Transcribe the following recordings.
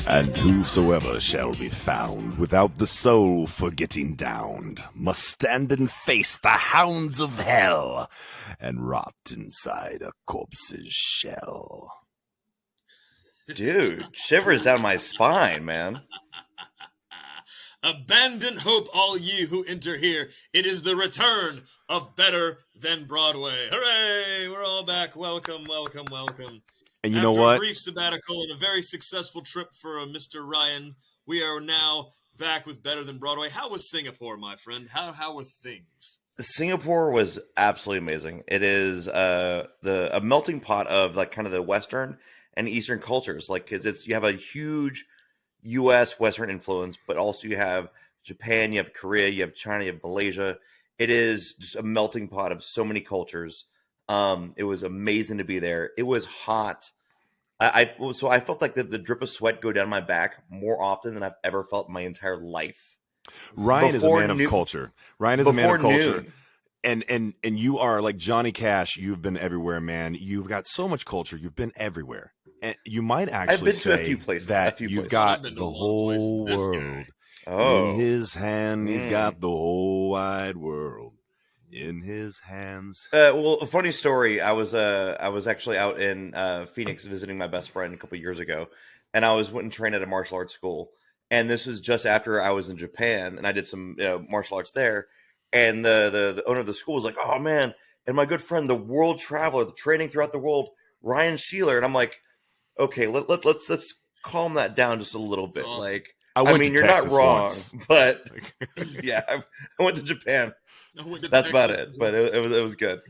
And whosoever shall be found without the soul for getting downed must stand and face the hounds of hell and rot inside a corpse's shell. Dude, shivers down my spine, man. Abandon hope, all ye who enter here. It is the return of Better Than Broadway. Hooray! We're all back. Welcome, welcome, welcome. And you After know what? a brief sabbatical and a very successful trip for Mr. Ryan, we are now back with Better Than Broadway. How was Singapore, my friend? How were things? Singapore was absolutely amazing. It is a melting pot of like kind of the Western and Eastern cultures. Like, because you have a huge U.S. Western influence, but also you have Japan, you have Korea, you have China, you have Malaysia. It is just a melting pot of so many cultures. It was amazing to be there. It was hot. So I felt like the drip of sweat go down my back more often than I've ever felt in my entire life. Ryan is a man of culture. Ryan is a man of culture. Noon. And you are like Johnny Cash. You've been everywhere, man. You've got so much culture. You've been everywhere. And you might actually I've been say to a few places, that you've got the whole world in his hand. He's got the whole wide world in his hands. Well, a funny story. I was actually out in Phoenix visiting my best friend a couple years ago, and I went and trained at a martial arts school. And this was just after I was in Japan, and I did some martial arts there. And the owner of the school was like, "Oh man!" And my good friend, the world traveler, the training throughout the world, Ryan Sheeler. And I'm like, "Okay, let's calm that down just a little bit." Awesome. Like, I mean, you're Texas not wrong, once. but yeah, I went to Japan. That's about it. But it was good.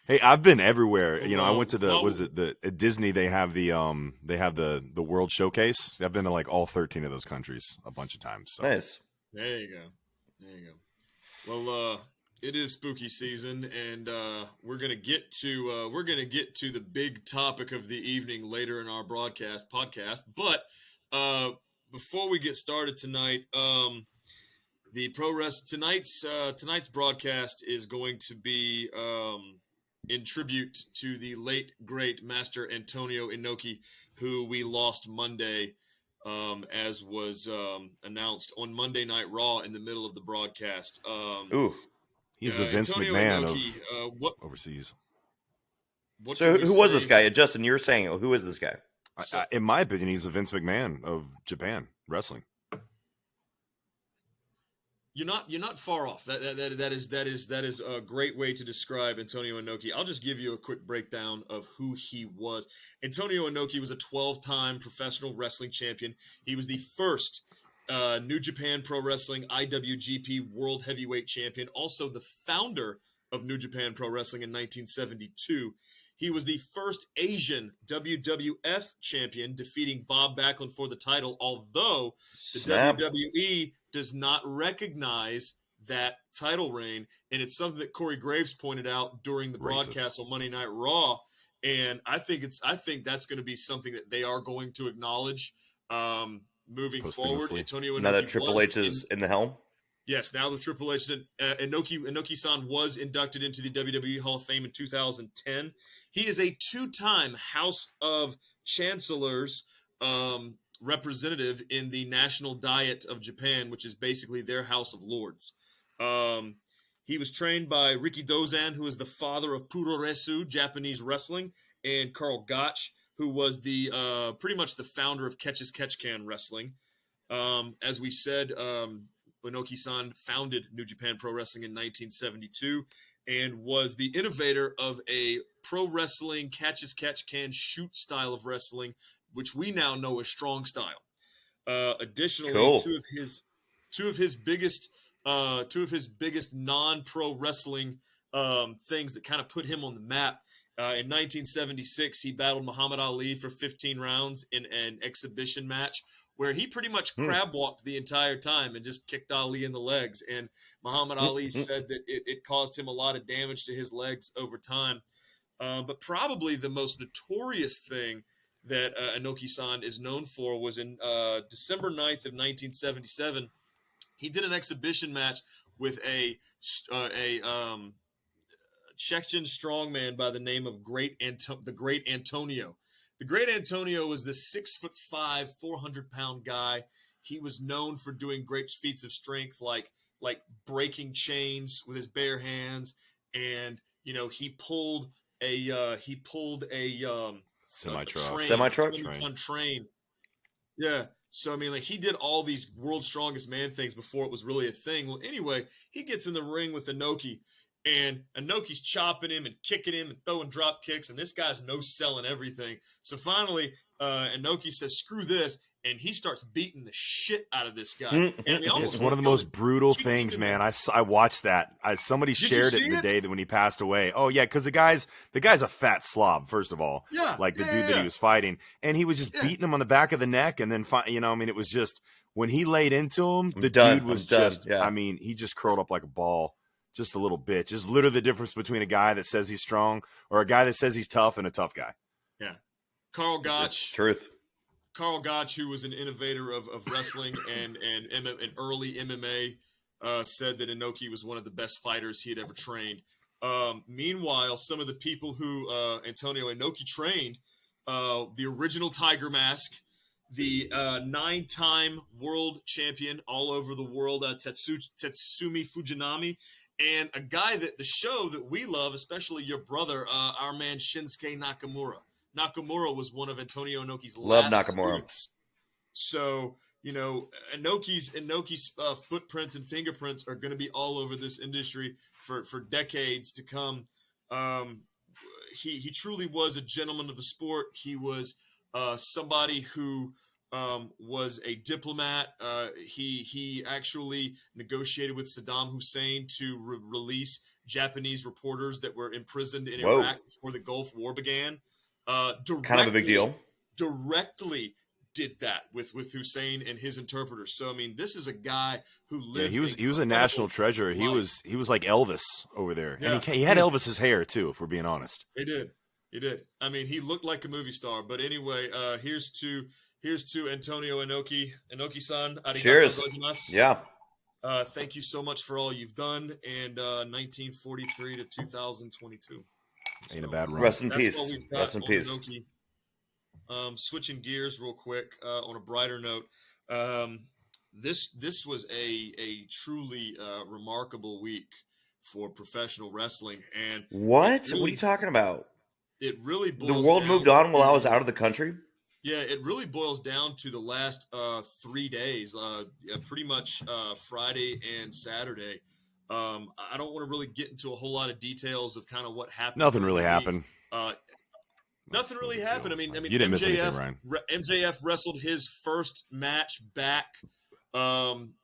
Hey, I've been everywhere. I went to at Disney. They have the World Showcase. I've been to like all 13 of those countries a bunch of times. So. Nice. There you go. Well, it is spooky season, and we're gonna get to the big topic of the evening later in our podcast. But before we get started tonight, tonight's broadcast is going to be in tribute to the late great Master Antonio Inoki, who we lost Monday. As was announced on Monday Night Raw in the middle of the broadcast. He's the Vince Antonio McMahon Inoki, of overseas. So who was this guy? Justin, you were saying, who is this guy? In my opinion, he's the Vince McMahon of Japan wrestling. You're not far off. That is a great way to describe Antonio Inoki. I'll just give you a quick breakdown of who he was. Antonio Inoki was a 12-time professional wrestling champion. He was the first New Japan Pro Wrestling IWGP World Heavyweight Champion, also the founder of New Japan Pro Wrestling in 1972. He was the first Asian WWF champion, defeating Bob Backlund for the title, although the WWE does not recognize that title reign, and it's something that Corey Graves pointed out during the broadcast on Monday Night Raw, and I think that's going to be something that they are going to acknowledge moving forward. Antonio Inoki, now that Triple H is in the helm? Yes, now the Triple H, Inoki-san was inducted into the WWE Hall of Fame in 2010. He is a two-time House of Chancellors representative in the National Diet of Japan, which is basically their House of Lords. He was trained by Riki Dozan, who is the father of pro-wrasslin, Japanese wrestling, and Carl Gotch, who was the pretty much the founder of Catch-as-Catch-Can wrestling. As we said, Inoki-san founded New Japan Pro Wrestling in 1972 and was the innovator of a pro wrestling catch-as-catch-can shoot style of wrestling, which we now know as strong style. Additionally, cool. two of his biggest non-pro wrestling things that kind of put him on the map. In 1976, he battled Muhammad Ali for 15 rounds in an exhibition match, where he pretty much crab walked the entire time and just kicked Ali in the legs. And Muhammad Ali said that it caused him a lot of damage to his legs over time. But probably the most notorious thing that Inoki-san is known for was in December 9th of 1977. He did an exhibition match with a Chechen strongman by the name of the Great Antonio. The great Antonio was this 6'5", 400-pound guy. He was known for doing great feats of strength, like breaking chains with his bare hands, and he pulled a semi-truck train. Yeah. So, I mean, like, he did all these world's strongest man things before it was really a thing. Well, anyway, he gets in the ring with Inoki, and Inoki's chopping him and kicking him and throwing drop kicks, and this guy's no-selling everything. So finally, Inoki says, screw this, and he starts beating the shit out of this guy. And it's one of the most brutal things, man. I watched that. Somebody shared it the day that when he passed away. Oh, yeah, because the guy's a fat slob, first of all. Yeah. Like the dude that he was fighting. And he was just beating him on the back of the neck. And then, it was just, when he laid into him, dude was just, I mean, he just curled up like a ball. Just a little bitch. Just literally the difference between a guy that says he's strong or a guy that says he's tough and a tough guy. Yeah. Carl Gotch. Truth. Carl Gotch, who was an innovator of wrestling and early MMA, said that Inoki was one of the best fighters he had ever trained. Meanwhile, some of the people who Antonio Inoki trained, the original Tiger Mask, the 9-time world champion all over the world, Tatsumi Fujinami, and a guy that the show that we love, especially your brother, our man Shinsuke Nakamura. Nakamura was one of Antonio Inoki's last students. So, Inoki's footprints and fingerprints are going to be all over this industry for decades to come. He truly was a gentleman of the sport. He was somebody who was a diplomat. He actually negotiated with Saddam Hussein to release Japanese reporters that were imprisoned in Iraq before the Gulf War began. Kind of a big deal. Directly did that with Hussein and his interpreters. So, I mean, this is a guy who lived. Yeah, he was a national treasure. He was like Elvis over there, and he had Elvis's hair too, if we're being honest. He did. I mean, he looked like a movie star. But anyway, here's to Antonio Inoki. Inoki-san, arigatou cheers. gozaimasu. Yeah. Thank you so much for all you've done, and 1943 to 2022. Ain't a bad run. Rest in peace. Rest in peace. Switching gears real quick on a brighter note. This was a truly remarkable week for professional wrestling. And what are you talking about? It really the world moved on while I was out of the country. Yeah, it really boils down to the last 3 days, pretty much Friday and Saturday. I don't want to really get into a whole lot of details of kind of what happened. Nothing really happened. Nothing really happened. I mean, you didn't miss anything, Ryan. MJF wrestled his first match back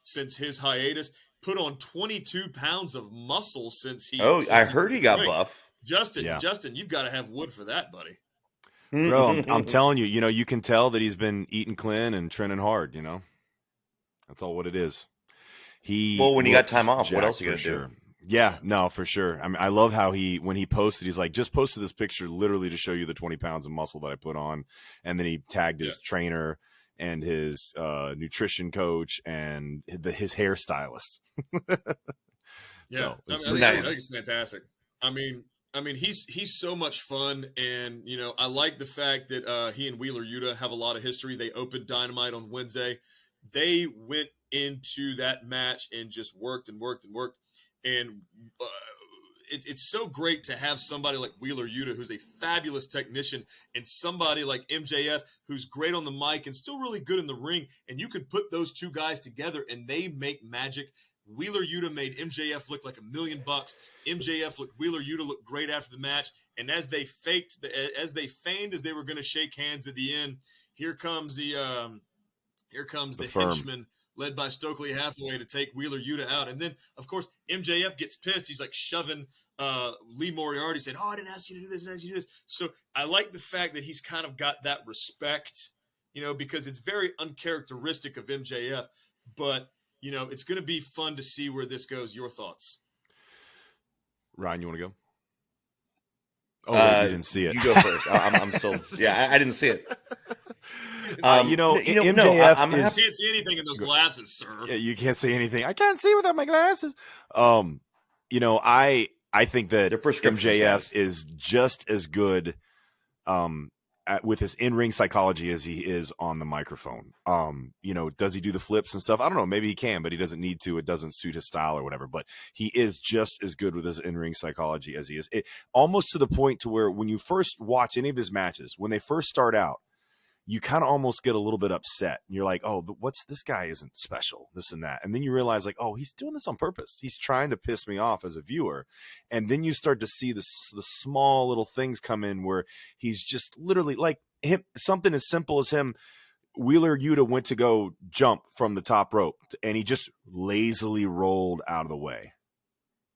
since his hiatus. Put on 22 pounds of muscle since he. I heard he got buff. Justin, you've got to have wood for that, buddy. Bro, I'm telling you, you can tell that he's been eating clean and training hard. That's all what it is. When you got time off, what else are you gonna do? Yeah, no, for sure. I mean, I love how when he posted, he's like, just posted this picture literally to show you the 20 pounds of muscle that I put on. And then he tagged his trainer and his nutrition coach and his hairstylist. Yeah, so it's I think it's fantastic. I mean, he's so much fun, and I like the fact that he and Wheeler Yuta have a lot of history. They opened Dynamite on Wednesday. They went into that match and just worked and worked and worked. And it's so great to have somebody like Wheeler Yuta, who's a fabulous technician, and somebody like MJF, who's great on the mic and still really good in the ring. And you can put those two guys together, and they make magic. Wheeler Yuta made MJF look like $1 million. Wheeler Yuta looked great after the match. And as they feigned as they were going to shake hands at the end, here comes the henchman led by Stokely Hathaway to take Wheeler Yuta out. And then, of course, MJF gets pissed. He's like shoving Lee Moriarty, saying, I didn't ask you to do this, I didn't ask you to do this. So I like the fact that he's kind of got that respect, because it's very uncharacteristic of MJF. But, it's going to be fun to see where this goes. Your thoughts? Ryan, you want to go? Oh, you didn't see it. You go first. I'm still. Yeah, I didn't see it. MJF I can't see anything in those glasses, sir. Yeah, you can't see anything. I can't see without my glasses. I think that MJF is just as good with his in-ring psychology as he is on the microphone. Does he do the flips and stuff? I don't know. Maybe he can, but he doesn't need to. It doesn't suit his style or whatever. But he is just as good with his in-ring psychology as he is. Almost to the point to where when you first watch any of his matches, when they first start out, you kind of almost get a little bit upset. You're like, oh, what's this guy isn't special, this and that. And then you realize like, oh, he's doing this on purpose. He's trying to piss me off as a viewer. And then you start to see the small little things come in where he's just literally like something as simple as him. Wheeler Yuta went to go jump from the top rope and he just lazily rolled out of the way.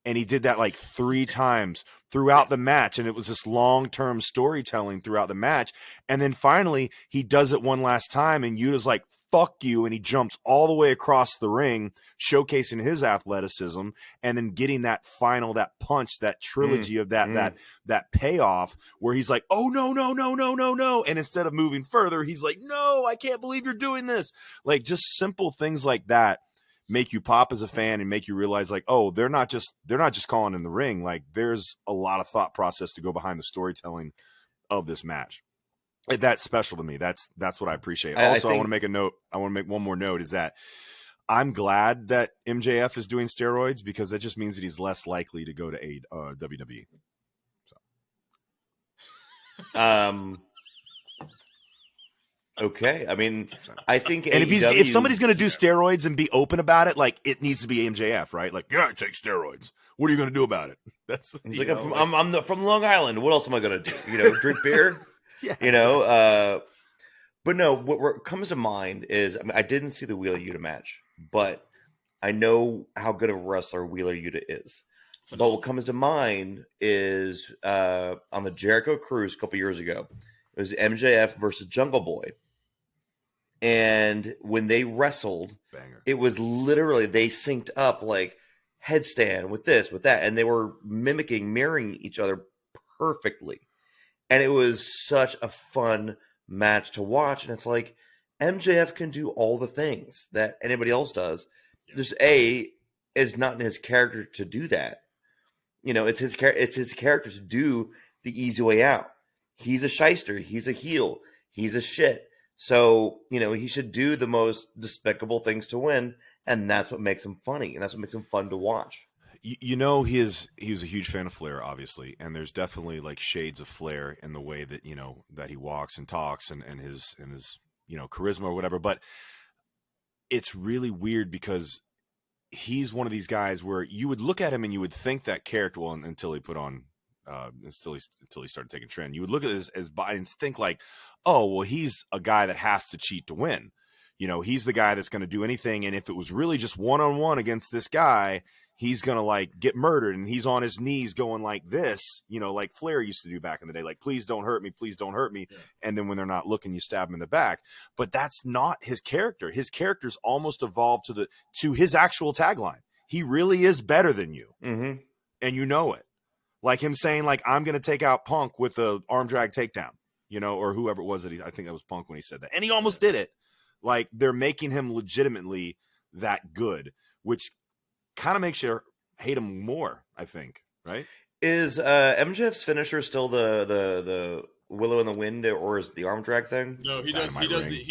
And he did that like 3 times throughout the match. And it was this long-term storytelling throughout the match. And then finally, he does it one last time. And Yuta's like, fuck you. And he jumps all the way across the ring, showcasing his athleticism. And then getting that final, that punch, that trilogy of that payoff where he's like, oh, no, no, no, no, no, no. And instead of moving further, he's like, no, I can't believe you're doing this. Like just simple things like that make you pop as a fan and make you realize like, oh, they're not just calling in the ring. Like there's a lot of thought process to go behind the storytelling of this match. That's special to me. That's what I appreciate. Also, I want to make a note. I want to make one more note is that I'm glad that MJF is doing steroids because that just means that he's less likely to go to WWE. So. Okay, I mean, I think, and if somebody's going to do steroids and be open about it, like it needs to be MJF, right? Like, yeah, I take steroids. What are you going to do about it? That's like I'm from Long Island. What else am I going to do? Drink beer. Yeah. But no. What comes to mind is I didn't see the Wheeler Yuta match, but I know how good of a wrestler Wheeler Yuta is. But what comes to mind is on the Jericho cruise a couple years ago, it was MJF versus Jungle Boy. And when they wrestled, banger. It was literally they synced up like headstand with this, with that, and they were mirroring each other perfectly. And it was such a fun match to watch. And it's like MJF can do all the things that anybody else does. Just is not in his character to do that. It's his character to do the easy way out. He's a shyster. He's a heel. He's a shit. So, he should do the most despicable things to win, and that's what makes him funny, and that's what makes him fun to watch. He was a huge fan of Flair, obviously, and there's definitely like shades of Flair in the way that that he walks and talks and his charisma or whatever. But it's really weird because he's one of these guys where you would look at him and you would think that character until he put on. Until he started taking trend, you would look at this as Biden and think like, oh, well, he's a guy that has to cheat to win. He's the guy that's going to do anything. And if it was really just one-on-one against this guy, he's going to like get murdered. And he's on his knees going like this, like Flair used to do back in the day, like, please don't hurt me. Please don't hurt me. Yeah. And then when they're not looking, you stab him in the back. But that's not his character. His character's almost evolved to his actual tagline. He really is better than you. Mm-hmm. And you know it. Like him saying, like, I'm going to take out Punk with the arm drag takedown, or whoever it was I think that was Punk when he said that. And he almost did it. Like, they're making him legitimately that good, which kind of makes you hate him more, I think, right? Is MJF's finisher still the Willow in the Wind, or is it the arm drag thing? No, he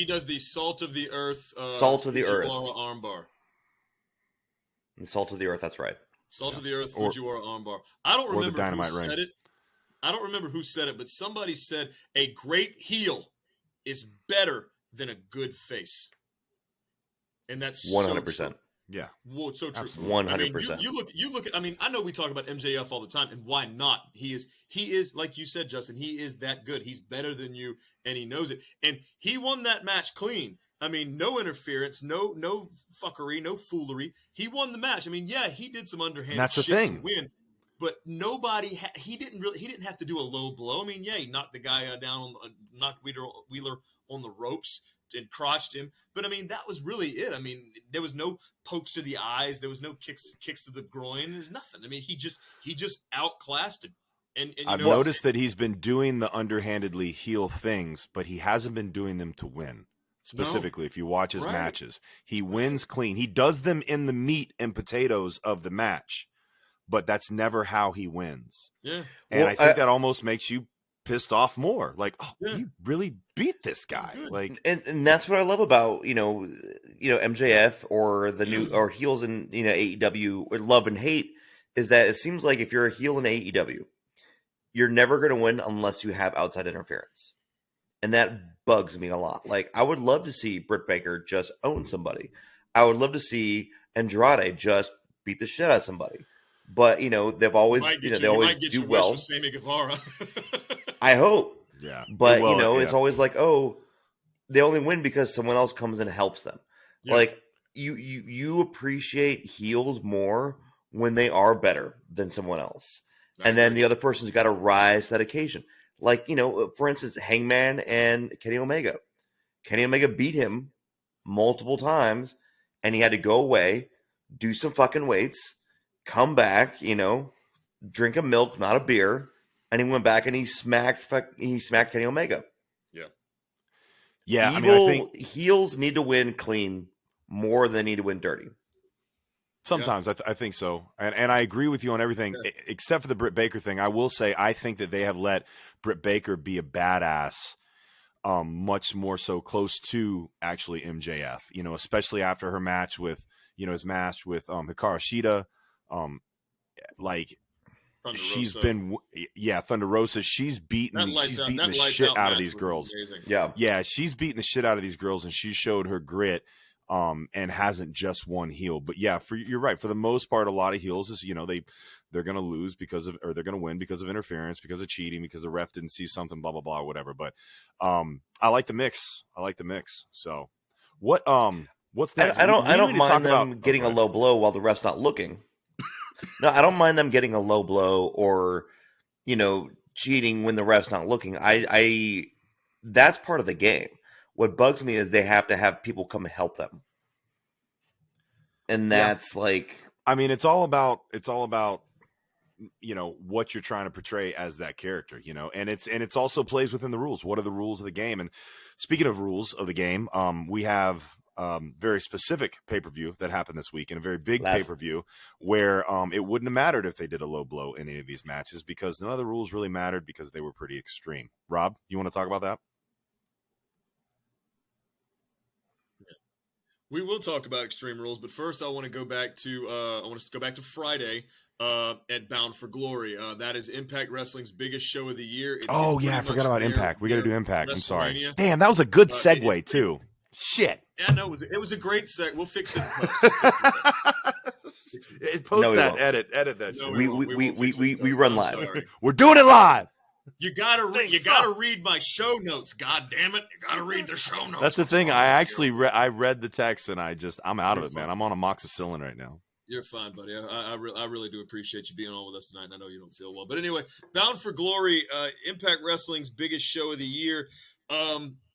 does the Salt of the Earth. Salt of the Earth. Armbar. And Salt of the Earth, that's right. Salt of the Earth, Fujiwara armbar. I don't remember who said it. I don't remember who said it, but somebody said a great heel is better than a good face, and that's 100%. So yeah, well, so true. 100%. You look at. I mean, I know we talk about MJF all the time, and why not? He is like you said, Justin. He is that good. He's better than you, and he knows it. And he won that match clean. I mean, no interference, no fuckery, no foolery. He won the match. I mean, yeah, he did some underhanded shit to win, but nobody. He didn't have to do a low blow. I mean, yeah, he knocked the guy down, knocked Wheeler on the ropes and crotched him. But I mean, that was really it. I mean, there was no pokes to the eyes, there was no kicks to the groin. There's nothing. I mean, he just outclassed him. And I've noticed that he's been doing the underhandedly heel things, but he hasn't been doing them to win. Specifically, if you watch his matches, he wins clean. He does them in the meat and potatoes of the match, but that's never how he wins. Yeah. And I think that almost makes you pissed off more. Like, oh, Yeah. he really beat this guy. good. Like, and that's what I love about MJF or the new or heels in AEW or love and hate is that it seems like if you're a heel in AEW, you're never going to win unless you have outside interference, and that bugs me a lot. Like, I would love to see Britt Baker just own somebody. I would love to see Andrade just beat the shit out of somebody. But they've always they always do well. With Sammy Guevara. I hope. yeah. But it's always like, oh, they only win because someone else comes and helps them. Yeah. Like you appreciate heels more when they are better than someone else. And then the other person's got to rise to that occasion. Like, for instance, Hangman and Kenny Omega. Kenny Omega beat him multiple times, and he had to go away, do some fucking weights, come back, drink a milk, not a beer, and he went back and he smacked Kenny Omega. Yeah. Yeah. Evil I think heels need to win clean more than they need to win dirty. sometimes I think so. And I agree with you on everything except for the Britt Baker thing. I will say, I think that they have let Britt Baker be a badass much more so close to actually MJF, especially after her match with, his match with Hikaru Shida. Like Thunder she's Rosa. been, Thunder Rosa. She's beating the shit out of these girls. Amazing. Yeah. She's beating the shit out of these girls, and she showed her grit. And hasn't just won heel, but you're right. For the most part, a lot of heels is they're going to lose or they're going to win because of interference, because of cheating, because the ref didn't see something, blah blah blah, whatever. But I like the mix. So what's next? I don't mind them getting a low blow while the ref's not looking. No, I don't mind them getting a low blow or cheating when the ref's not looking. I that's part of the game. What bugs me is they have to have people come help them. And that's it's all about what you're trying to portray as that character, and it's also plays within the rules. What are the rules of the game? And speaking of rules of the game, we have very specific pay-per-view that happened this week, and a very big pay-per-view where it wouldn't have mattered if they did a low blow in any of these matches because none of the rules really mattered because they were pretty extreme. Rob, you want to talk about that? We will talk about Extreme Rules, but first I want to go back to Friday at Bound for Glory. That is Impact Wrestling's biggest show of the year. I forgot about Impact. We got to do Impact. I'm sorry. Damn, that was a good segue too. Shit. Yeah, no, it was a great seg. We'll fix it. Post that. Edit that. No, shit. We run live. We're doing it live. You gotta read my show notes. God damn it! You gotta read the show notes. That's the thing. I actually read the text and I'm out of it, man. I'm on amoxicillin right now. You're fine, buddy. I really do appreciate you being on with us tonight. And I know you don't feel well, but anyway, Bound for Glory, Impact Wrestling's biggest show of the year.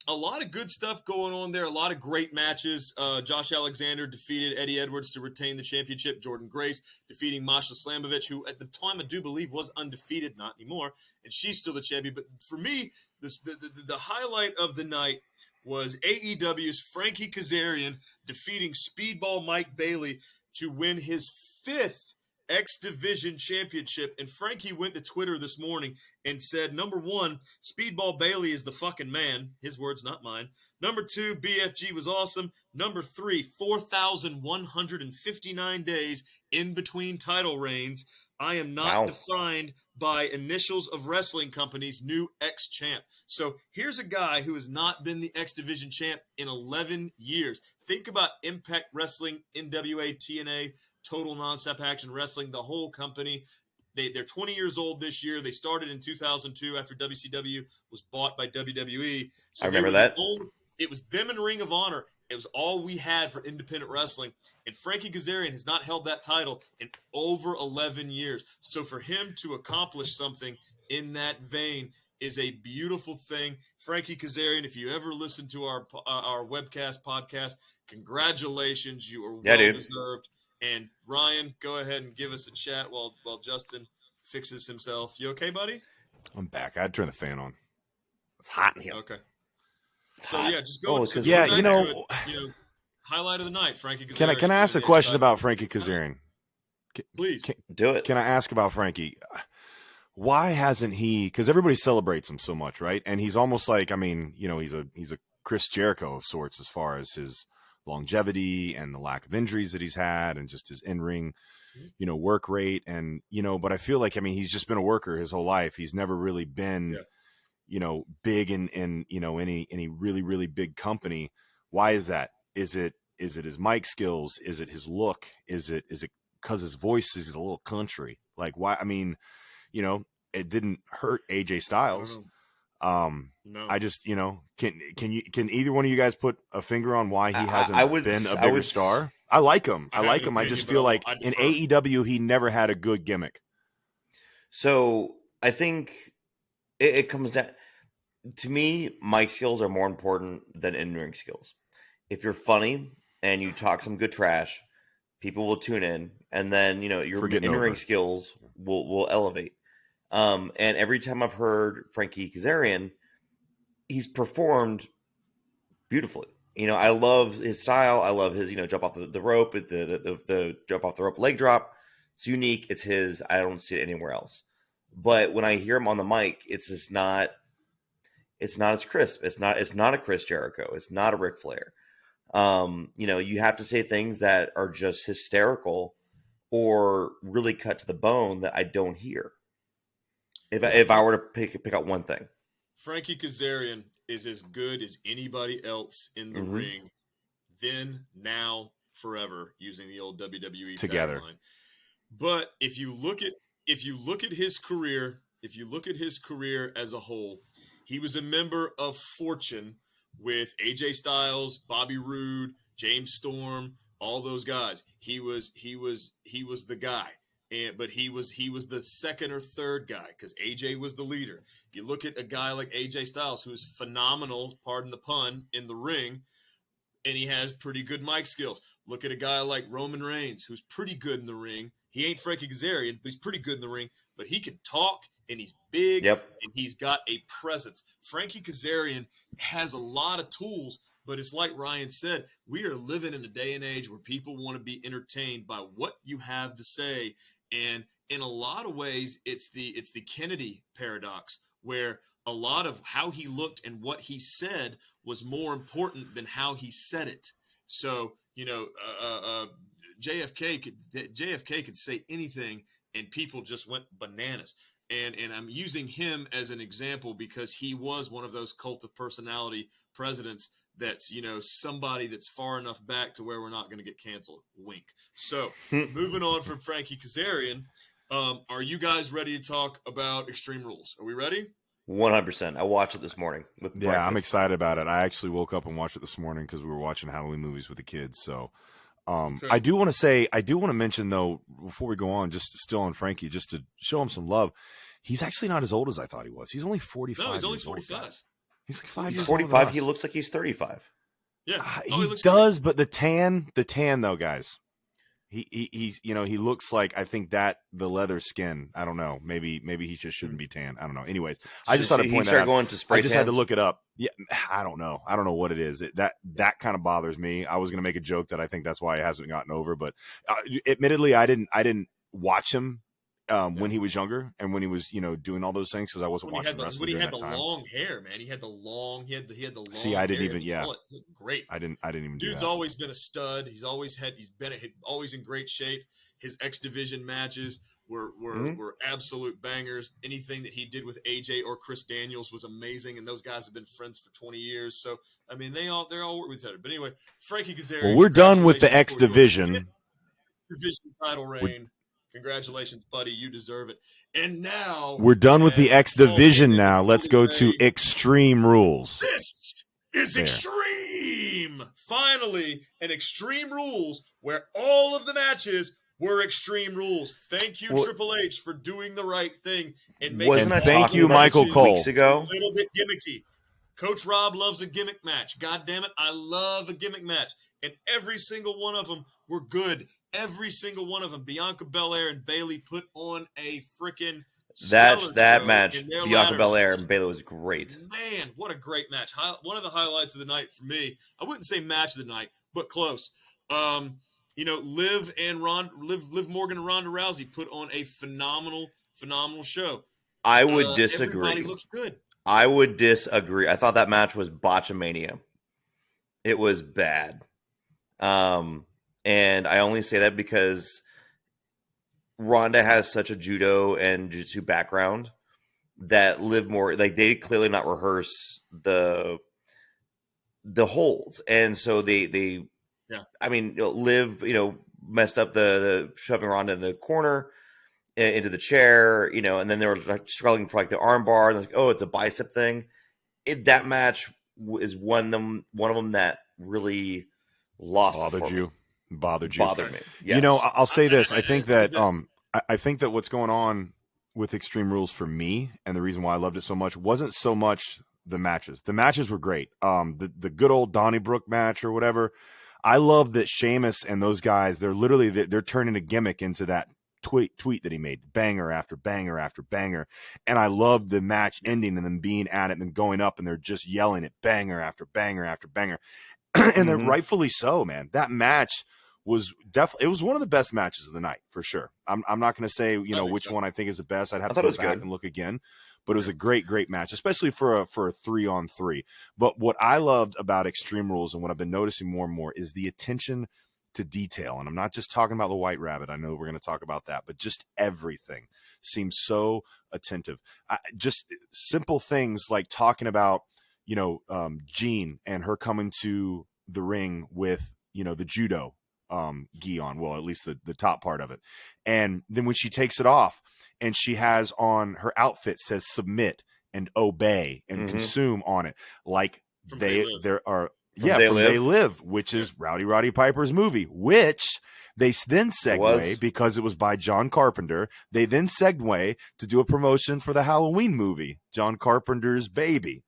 A lot of good stuff going on there. A lot of great matches. Josh Alexander defeated Eddie Edwards to retain the championship. Jordan Grace defeating Masha Slamovich, who at the time I do believe was undefeated, not anymore, and she's still the champion. But for me, the highlight of the night was AEW's Frankie Kazarian defeating Speedball Mike Bailey to win his 5th X Division Championship. And Frankie went to Twitter this morning and said, number 1, Speedball Bailey is the fucking man. His words, not mine. Number 2, BFG was awesome. Number 3, 4,159 days in between title reigns. I am not defined by initials of wrestling companies, new X champ. So here's a guy who has not been the X Division champ in 11 years. Think about Impact Wrestling, NWA, TNA, Total Nonstop Action Wrestling, the whole company. They're 20 years old this year. They started in 2002 after WCW was bought by WWE. So I remember that. It was them and Ring of Honor. It was all we had for independent wrestling. And Frankie Kazarian has not held that title in over 11 years. So for him to accomplish something in that vein is a beautiful thing. Frankie Kazarian, if you ever listen to our webcast podcast, congratulations. You are well-deserved. And Ryan, go ahead and give us a chat while Justin fixes himself. You okay, buddy? I'm back. I had to turn the fan on. It's hot in here. Okay. It's so hot. yeah, just go. Highlight of the night, Frankie Kazarian. Can I ask a question about Frankie Kazarian? Please do it. Can I ask about Frankie? why hasn't he? Because everybody celebrates him so much, right? And he's almost like, I mean, he's a Chris Jericho of sorts as far as his longevity and the lack of injuries that he's had, and just his in-ring, work rate, and But I feel like, I mean, he's just been a worker his whole life. He's never really been, big in any really really big company. Why is that? Is it his mic skills? Is it his look? Is it because his voice is a little country? Like, why? I mean, it didn't hurt AJ Styles. No. I just, can either one of you guys put a finger on why he hasn't been a bigger star? I like him. I just feel like in AEW, he never had a good gimmick. So I think it comes down to me. Mic skills are more important than in-ring skills. If you're funny and you talk some good trash, people will tune in, and then your in-ring skills will elevate. And every time I've heard Frankie Kazarian, he's performed beautifully. I love his style. I love his jump off the rope, the jump off the rope leg drop. It's unique. It's his. I don't see it anywhere else. But when I hear him on the mic, it's just not. It's not as crisp. It's not a Chris Jericho. It's not a Ric Flair. You have to say things that are just hysterical or really cut to the bone that I don't hear. If I were to pick out one thing, Frankie Kazarian is as good as anybody else in the ring. Then, now, forever, using the old WWE together. tagline. But if you look at his career, as a whole, he was a member of Fortune with AJ Styles, Bobby Roode, James Storm, all those guys. He was the guy. But he was the second or third guy because AJ was the leader. You look at a guy like AJ Styles, who is phenomenal, pardon the pun, in the ring, and he has pretty good mic skills. Look at a guy like Roman Reigns, who's pretty good in the ring. He ain't Frankie Kazarian, but he's pretty good in the ring. But he can talk, and he's big, and he's got a presence. Frankie Kazarian has a lot of tools, but it's like Ryan said, we are living in a day and age where people want to be entertained by what you have to say. And in a lot of ways, it's the Kennedy paradox, where a lot of how he looked and what he said was more important than how he said it. So, JFK could say anything, and people just went bananas. And I'm using him as an example because he was one of those cult of personality presidents that's, somebody that's far enough back to where we're not going to get canceled. Wink. So moving on from Frankie Kazarian, are you guys ready to talk about Extreme Rules? Are we ready? 100%. I watched it this morning. I'm excited about it. I actually woke up and watched it this morning because we were watching Halloween movies with the kids. So okay. I do want to mention, though, before we go on, just still on Frankie, just to show him some love. He's actually not as old as I thought he was. He's only 45. No, he's only 45. He's like 5 years old. 45. He looks like he's 35. Yeah, he does. Great. But the tan though, guys. He looks like, I think that the leather skin. I don't know. Maybe he just shouldn't be tan. I don't know. Anyways, I just thought to point that out. Going to spray I just had to look it up. Yeah, I don't know what it is. That kind of bothers me. I was going to make a joke that I think that's why it hasn't gotten over. But admittedly, I didn't watch him when he was younger and when he was doing all those things because I wasn't watching wrestling during that time. When he had the long hair, man, he had the long. See, I didn't even. Yeah, great. I didn't even. Dude's always been a stud. He's always been always in great shape. His X Division matches were absolute bangers. Anything that he did with AJ or Chris Daniels was amazing, and those guys have been friends for 20 years. So I mean, they're all work with each other. But anyway, Frankie Kazarian. Well, we're done with the X Division. Division title reign. Congratulations, buddy. You deserve it. And now we're done with the X Division. Now let's go to Extreme Rules. This is Extreme. Finally, an Extreme Rules where all of the matches were Extreme Rules. Thank you, Triple H, for doing the right thing and making. Thank you, Michael Cole. Weeks ago, a little bit gimmicky. Coach Rob loves a gimmick match. God damn it, I love a gimmick match, and every single one of them were good. Every single one of them. Bianca Belair and Bayley put on a freaking that match. Bianca Belair and Bayley was great. Man, what a great match! One of the highlights of the night for me. I wouldn't say match of the night, but close. Liv Morgan and Ronda Rousey put on a phenomenal show. I would Everybody disagree. looks good. I would disagree. I thought that match was botchamania. It was bad. And I only say that because Ronda has such a judo and jiu-jitsu background that live more like they clearly not rehearse the holds, and so they I mean, Liv, messed up the shoving Ronda in the corner into the chair, and then they were like struggling for like the arm bar, and like, oh, it's a bicep thing. That match is one of them that really bothered you. Bothered me. Yes. I'll say this. I think that I think that what's going on with Extreme Rules for me, and the reason why I loved it so much, wasn't so much the matches. The matches were great. The good old Donnybrook match or whatever. I love that Sheamus and those guys, they're turning a gimmick into that tweet that he made, banger after banger after banger. And I love the match ending and them being at it and then going up and they're just yelling it banger after banger after banger. And they're rightfully so, man. That match was definitely, it was one of the best matches of the night for sure. I'm not going to say, which one I think is the best. I'd have to go back and look again, but it was a great match, especially for a 3-on-3. But what I loved about Extreme Rules and what I've been noticing more and more is the attention to detail. And I'm not just talking about the White Rabbit. I know we're going to talk about that, but just everything seems so attentive. Just simple things like talking about, Jean and her coming to the ring with, the judo gi on, well, at least the top part of it. And then when she takes it off and she has on her outfit says submit and obey and consume on it. Like They Live, which is Rowdy Piper's movie, which they then segue because it was by John Carpenter. They then segue to do a promotion for the Halloween movie, John Carpenter's Baby,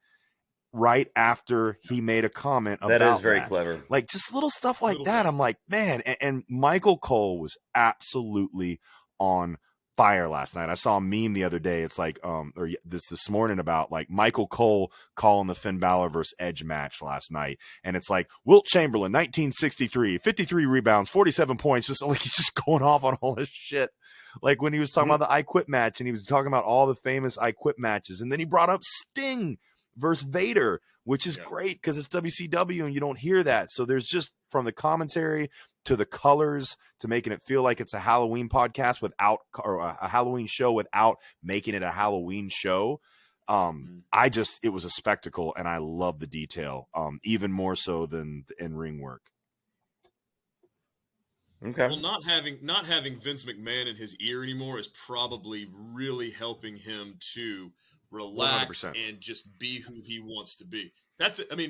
right after he made a comment about that. Is very clever. Like just little stuff like that. I'm like, man, and Michael Cole was absolutely on fire last night. I saw a meme the other day. It's like, or this morning about like Michael Cole calling the Finn Balor versus Edge match last night. And it's like Wilt Chamberlain, 1963, 53 rebounds, 47 points. Just like he's just going off on all this shit. Like when he was talking about the I Quit match and he was talking about all the famous I Quit matches. And then he brought up Sting versus Vader, which is great because it's WCW and you don't hear that. So there's just from the commentary to the colors to making it feel like it's a Halloween podcast without, or a Halloween show without making it a Halloween show. It was a spectacle and I love the detail, even more so than the in-ring work. Okay. Well, not having Vince McMahon in his ear anymore is probably really helping him to relax 100%. and just be who he wants to be.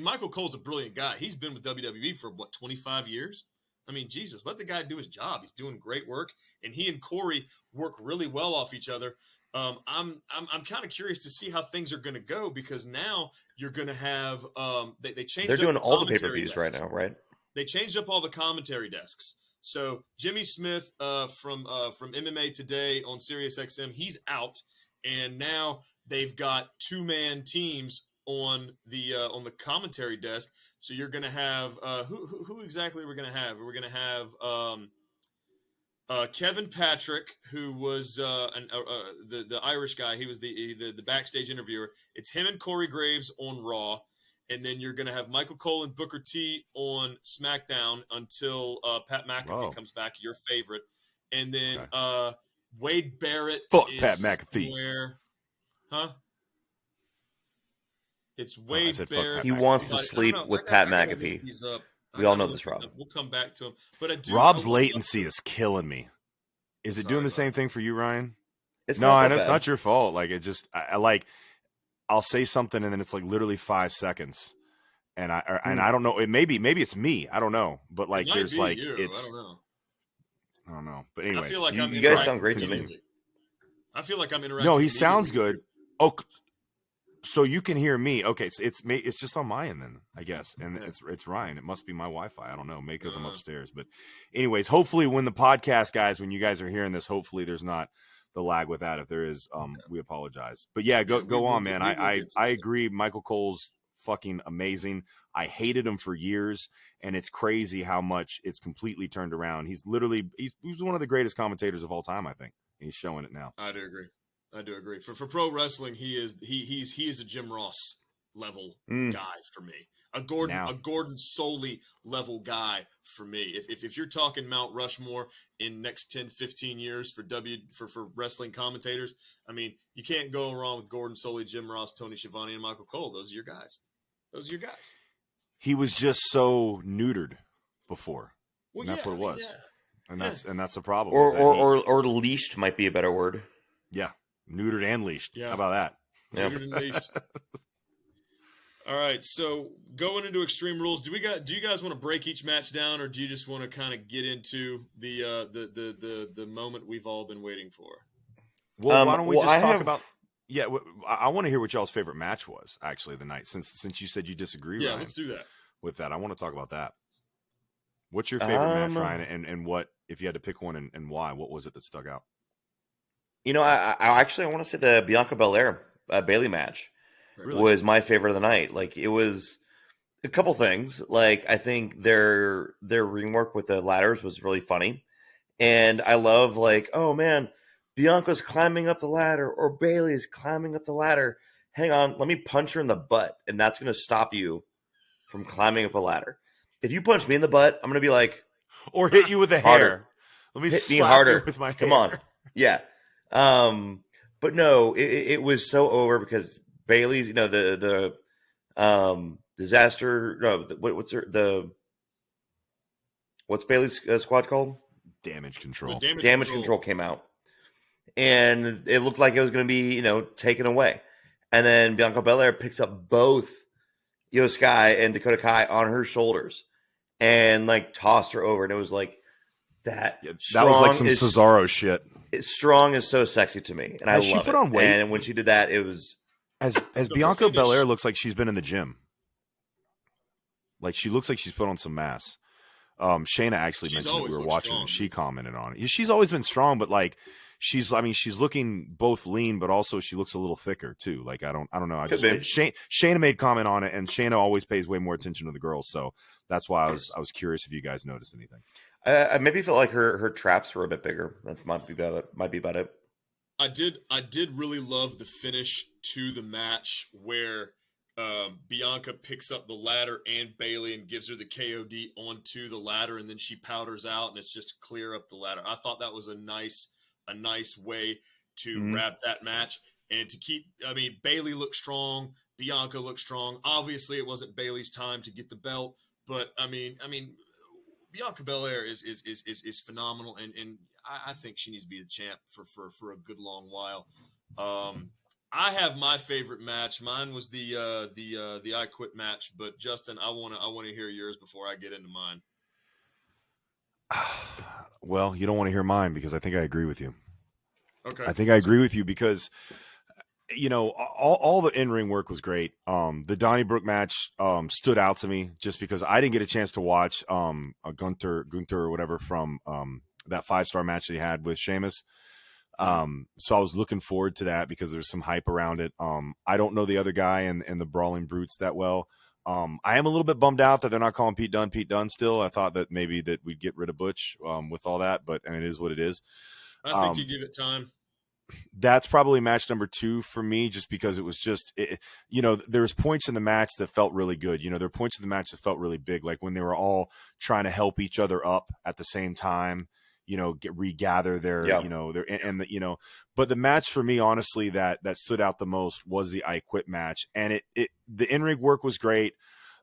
Michael Cole's a brilliant guy. He's been with WWE for 25 years? I mean, Jesus, let the guy do his job. He's doing great work, and he and Corey work really well off each other. I'm kind of curious to see how things are going to go because now you're going to have they changed. They're doing all the pay-per-views right now, right? They changed up all the commentary desks. So Jimmy Smith from MMA Today on SiriusXM, he's out, and now they've got 2-man teams on the commentary desk. So you're going to have who exactly we're going to have? We're going to have Kevin Patrick, who was the Irish guy. He was the backstage interviewer. It's him and Corey Graves on Raw. And then you're going to have Michael Cole and Booker T on SmackDown until Pat McAfee comes back, your favorite. And then Wade Barrett is Pat McAfee. Huh? It's Wade Barrett. He wants to sleep with Pat McAfee. We all know this, Rob. We'll come back to him. But Rob's latency is killing me. Is it doing the same thing for you, Ryan? It's not your fault. Like it just, I'll say something and then it's like literally 5 seconds, and I don't know. Maybe it's me. I don't know. But like, there's like you. it's. I don't know. But anyways, I feel like you guys sound great to me. I feel like I'm interacting. No, he sounds good. Oh, so you can hear me. Okay, so it's just on my end then, I guess. And it's Ryan. It must be my Wi-Fi. I don't know, maybe because I'm upstairs. But anyways, hopefully when the podcast guys, when you guys are hearing this, hopefully there's not the lag with that. If there is, we apologize. But yeah, go on, man. I agree. Michael Cole's fucking amazing. I hated him for years, and it's crazy how much it's completely turned around. He's one of the greatest commentators of all time, I think. He's showing it now. I do agree. I do agree. For pro wrestling, he is a Jim Ross level guy for me. A Gordon Soley level guy for me. If you're talking Mount Rushmore in next 10, 15 years for wrestling commentators, I mean, you can't go wrong with Gordon Soley, Jim Ross, Tony Schiavone, and Michael Cole. Those are your guys. He was just so neutered before. Well, and that's what it was. Yeah. And that's the problem. Or leashed might be a better word. Yeah. Neutered and leashed. Yeah. How about that? Neutered and leashed. All right, so going into Extreme Rules, do you guys want to break each match down, or do you just want to kind of get into the moment we've all been waiting for? Well, why don't we just talk about? Yeah, I want to hear what y'all's favorite match was actually of the night. Since you said you disagree, yeah, Ryan, let's do that. With that, I want to talk about that. What's your favorite match, Ryan, and what if you had to pick one and why? What was it that stuck out? You know, I want to say the Bianca Belair Bayley match. Really? Was my favorite of the night. Like, it was a couple things. Like, I think their ring work with the ladders was really funny. And I love, like, oh man, Bianca's climbing up the ladder or Bayley's climbing up the ladder. Hang on, let me punch her in the butt, and that's going to stop you from climbing up a ladder. If you punch me in the butt, I'm going to be like... Or hit you with a hair. Let me hit me harder with my hair. Come on. Yeah. But no, it was so over because... Bayley's, you know, the disaster. No, what's Bayley's squad called? Damage Control. Damage control came out, and it looked like it was going to be, you know, taken away. And then Bianca Belair picks up both Io Sky and Dakota Kai on her shoulders, and like tossed her over, and it was like that. Yeah, that was like some Cesaro shit. Strong is so sexy to me, and I love it. On weight? And when she did that, it was. As Bianca Belair looks like she's been in the gym. Like, she looks like she's put on some mass. Shayna actually mentioned that we were watching and she commented on it. She's always been strong, but like she's looking both lean, but also she looks a little thicker too. Like, I don't know. Shayna made comment on it, and Shayna always pays way more attention to the girls. So that's why I was curious if you guys noticed anything. I maybe felt like her traps were a bit bigger. That might be about it. I did really love the finish to the match where Bianca picks up the ladder and Bayley and gives her the KOD onto the ladder, and then she powders out and it's just clear up the ladder. I thought that was a nice way to wrap that match and to keep. I mean, Bayley looked strong, Bianca looked strong. Obviously, it wasn't Bayley's time to get the belt, but I mean, Bianca Belair is phenomenal, and I think she needs to be the champ for a good long while. I have my favorite match. Mine was the I Quit match, but Justin, I want to hear yours before I get into mine. Well, you don't want to hear mine because I think I agree with you. Okay. I think I agree with you because, you know, all the in-ring work was great. The Donnybrook match stood out to me just because I didn't get a chance to watch a Gunther or whatever from that 5-star match that he had with Sheamus. So I was looking forward to that because there's some hype around it. I don't know the other guy and the Brawling Brutes that well. I am a little bit bummed out that they're not calling Pete Dunne still. I thought that maybe that we'd get rid of Butch with all that, but I mean, it is what it is. I think you give it time. That's probably match number 2 for me, just because it was just, you know, there's points in the match that felt really good. You know, there are points in the match that felt really big, like when they were all trying to help each other up at the same time. You know, regather their, you know, you know, but the match for me, honestly, that stood out the most was the I Quit match. And the in-ring work was great.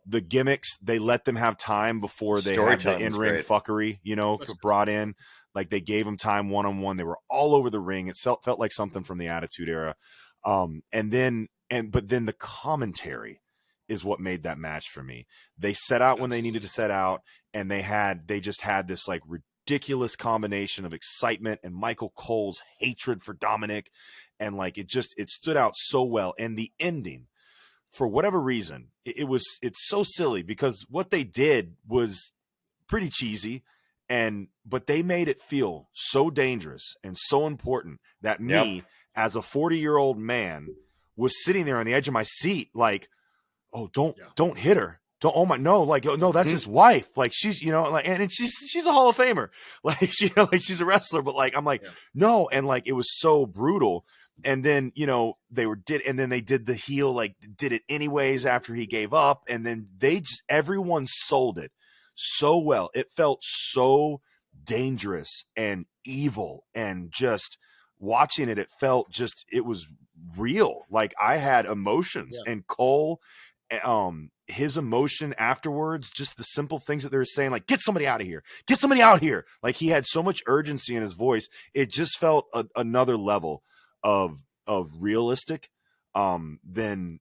The gimmicks, they let them have time before they had the in-ring fuckery, you know, brought in. Like, they gave them time one-on-one. They were all over the ring. It felt like something from the Attitude Era. But then the commentary is what made that match for me. They set out when they needed to set out, and they just had this like ridiculous combination of excitement and Michael Cole's hatred for Dominic, and like it stood out so well. And the ending, for whatever reason, it's so silly because what they did was pretty cheesy, but they made it feel so dangerous and so important that me as a 40-year-old man was sitting there on the edge of my seat like, oh, don't hit her. Oh my, no, like, no, that's his wife. Like, she's, you know, like, and she's a Hall of Famer. Like, she's a wrestler, but like, I'm like, no. And like, it was so brutal And then, and then they did the heel, like did it anyways after he gave up. And then everyone sold it so well. It felt so dangerous and evil, and just watching it, it was real. Like I had emotions, and Cole, his emotion afterwards, just the simple things that they were saying, like, get somebody out of here, get somebody out here. Like he had so much urgency in his voice. It just felt another level of realistic than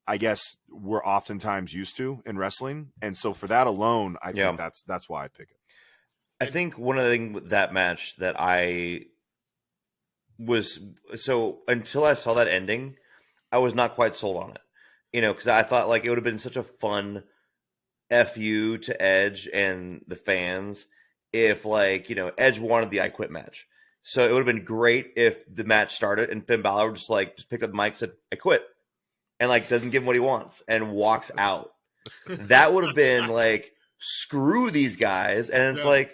I guess we're oftentimes used to in wrestling. And so for that alone, I think that's why I pick it. I think one of the things with that match that I was, so until I saw that ending, I was not quite sold on it. Because I thought like it would have been such a fun FU to Edge and the fans if Edge wanted the I Quit match. So it would have been great if the match started and Finn Balor just picked up the mic and said, I quit. And doesn't give him what he wants and walks out. That would have been screw these guys. And it's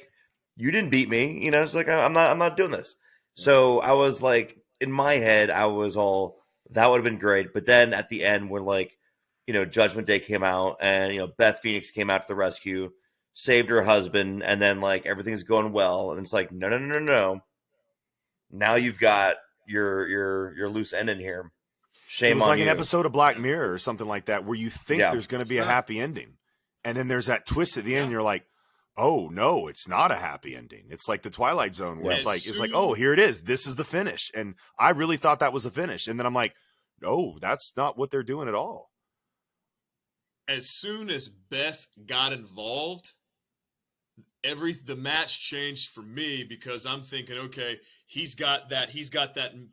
you didn't beat me. It's I'm not doing this. So I was in my head, I was all, that would have been great. But then at the end when Judgment Day came out and, Beth Phoenix came out to the rescue, saved her husband. And then everything's going well. And it's no. Now you've got your loose end in here. Shame on you. It was like an episode of Black Mirror or something like that, where you think there's going to be a happy ending, and then there's that twist at the end, and you're like, "Oh no, it's not a happy ending." It's like the Twilight Zone, where it's like, "Oh, here it is. This is the finish." And I really thought that was the finish, and then I'm like, "No, that's not what they're doing at all." As soon as Beth got involved, the match changed for me, because I'm thinking, okay, he's got that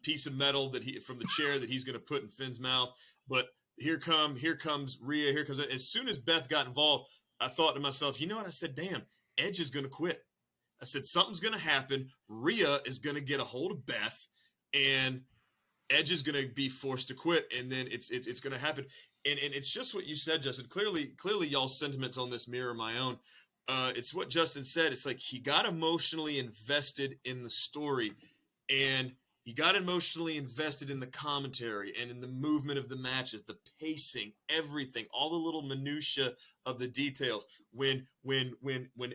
piece of metal from the chair that he's going to put in Finn's mouth. But here comes Rhea. Here comes, as soon as Beth got involved, I thought to myself, you know what? I said, damn, Edge is going to quit. I said, something's going to happen. Rhea is going to get a hold of Beth, and Edge is going to be forced to quit, and then it's going to happen. And it's just what you said, Justin. Clearly, y'all's sentiments on this mirror my own. It's what Justin said. It's like he got emotionally invested in the story, and he got emotionally invested in the commentary and in the movement of the matches, the pacing, everything, all the little minutia of the details. When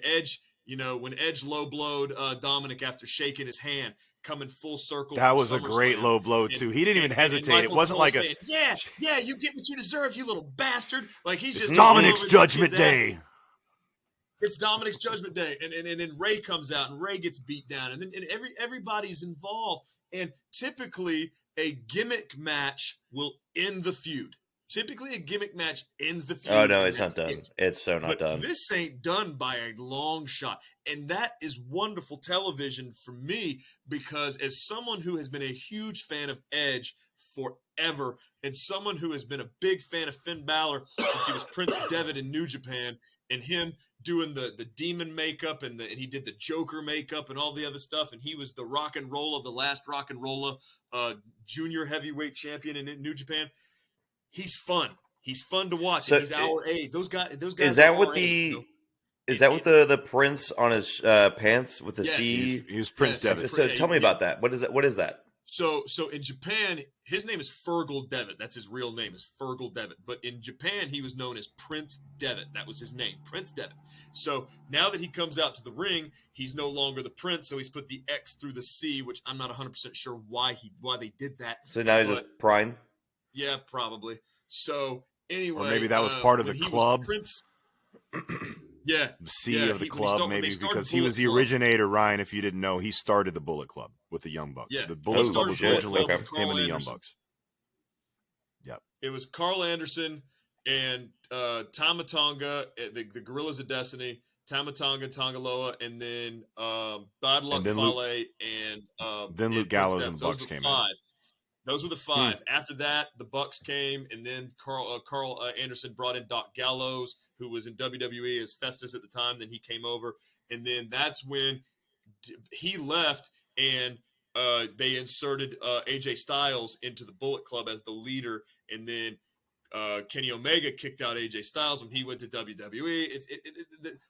Edge, when Edge low blowed Dominic after shaking his hand, coming full circle. That was a great low blow too. He didn't even hesitate. It wasn't like saying, yeah, you get what you deserve, you little bastard. Like he's just Dominic's Judgment Day. It's Dominic's Judgment Day, and then Ray comes out, and Ray gets beat down, and then everybody's involved. And typically, a gimmick match will end the feud. Typically, a gimmick match ends the feud. Oh no, it's not done. It's so not done. This ain't done by a long shot, and that is wonderful television for me, because as someone who has been a huge fan of Edge forever, and someone who has been a big fan of Finn Balor since he was Prince Devitt in New Japan, and him doing the demon makeup and he did the Joker makeup and all the other stuff, and he was the Rock and Rolla, the last Rock and Rolla junior heavyweight champion in New Japan. He's fun. He's fun to watch. So he's our age. Those guys. Is that what the prince on his pants with the C? He was Prince Devitt. So tell me about that. What is that? What is that? So in Japan, his name is Fergal Devitt. That's his real name, is Fergal Devitt. But in Japan, he was known as Prince Devitt. That was his name, Prince Devitt. So now that he comes out to the ring, he's no longer the prince. So he's put the X through the C, which I'm not 100% sure why they did that. So now he's just Prime? Yeah, probably. So anyway, or maybe that was part of the club. Yeah, C of the club, maybe, because he was the originator. Ryan, if you didn't know, he started the Bullet Club with the Young Bucks. Yeah, the Bullet Club was originally him and the Young Bucks. Yep. It was Carl Anderson and Tama Tonga, the Gorillas of Destiny, Tama Tonga, Tongaloa, and then Bad Luck Fale, and then Luke Gallows and the Bucks came in. Those were the five. After that, the Bucks came, and then Carl Anderson brought in Doc Gallows, who was in WWE as Festus at the time. Then he came over, and then that's when he left, and they inserted AJ Styles into the Bullet Club as the leader, and then Kenny Omega kicked out AJ Styles when he went to WWE.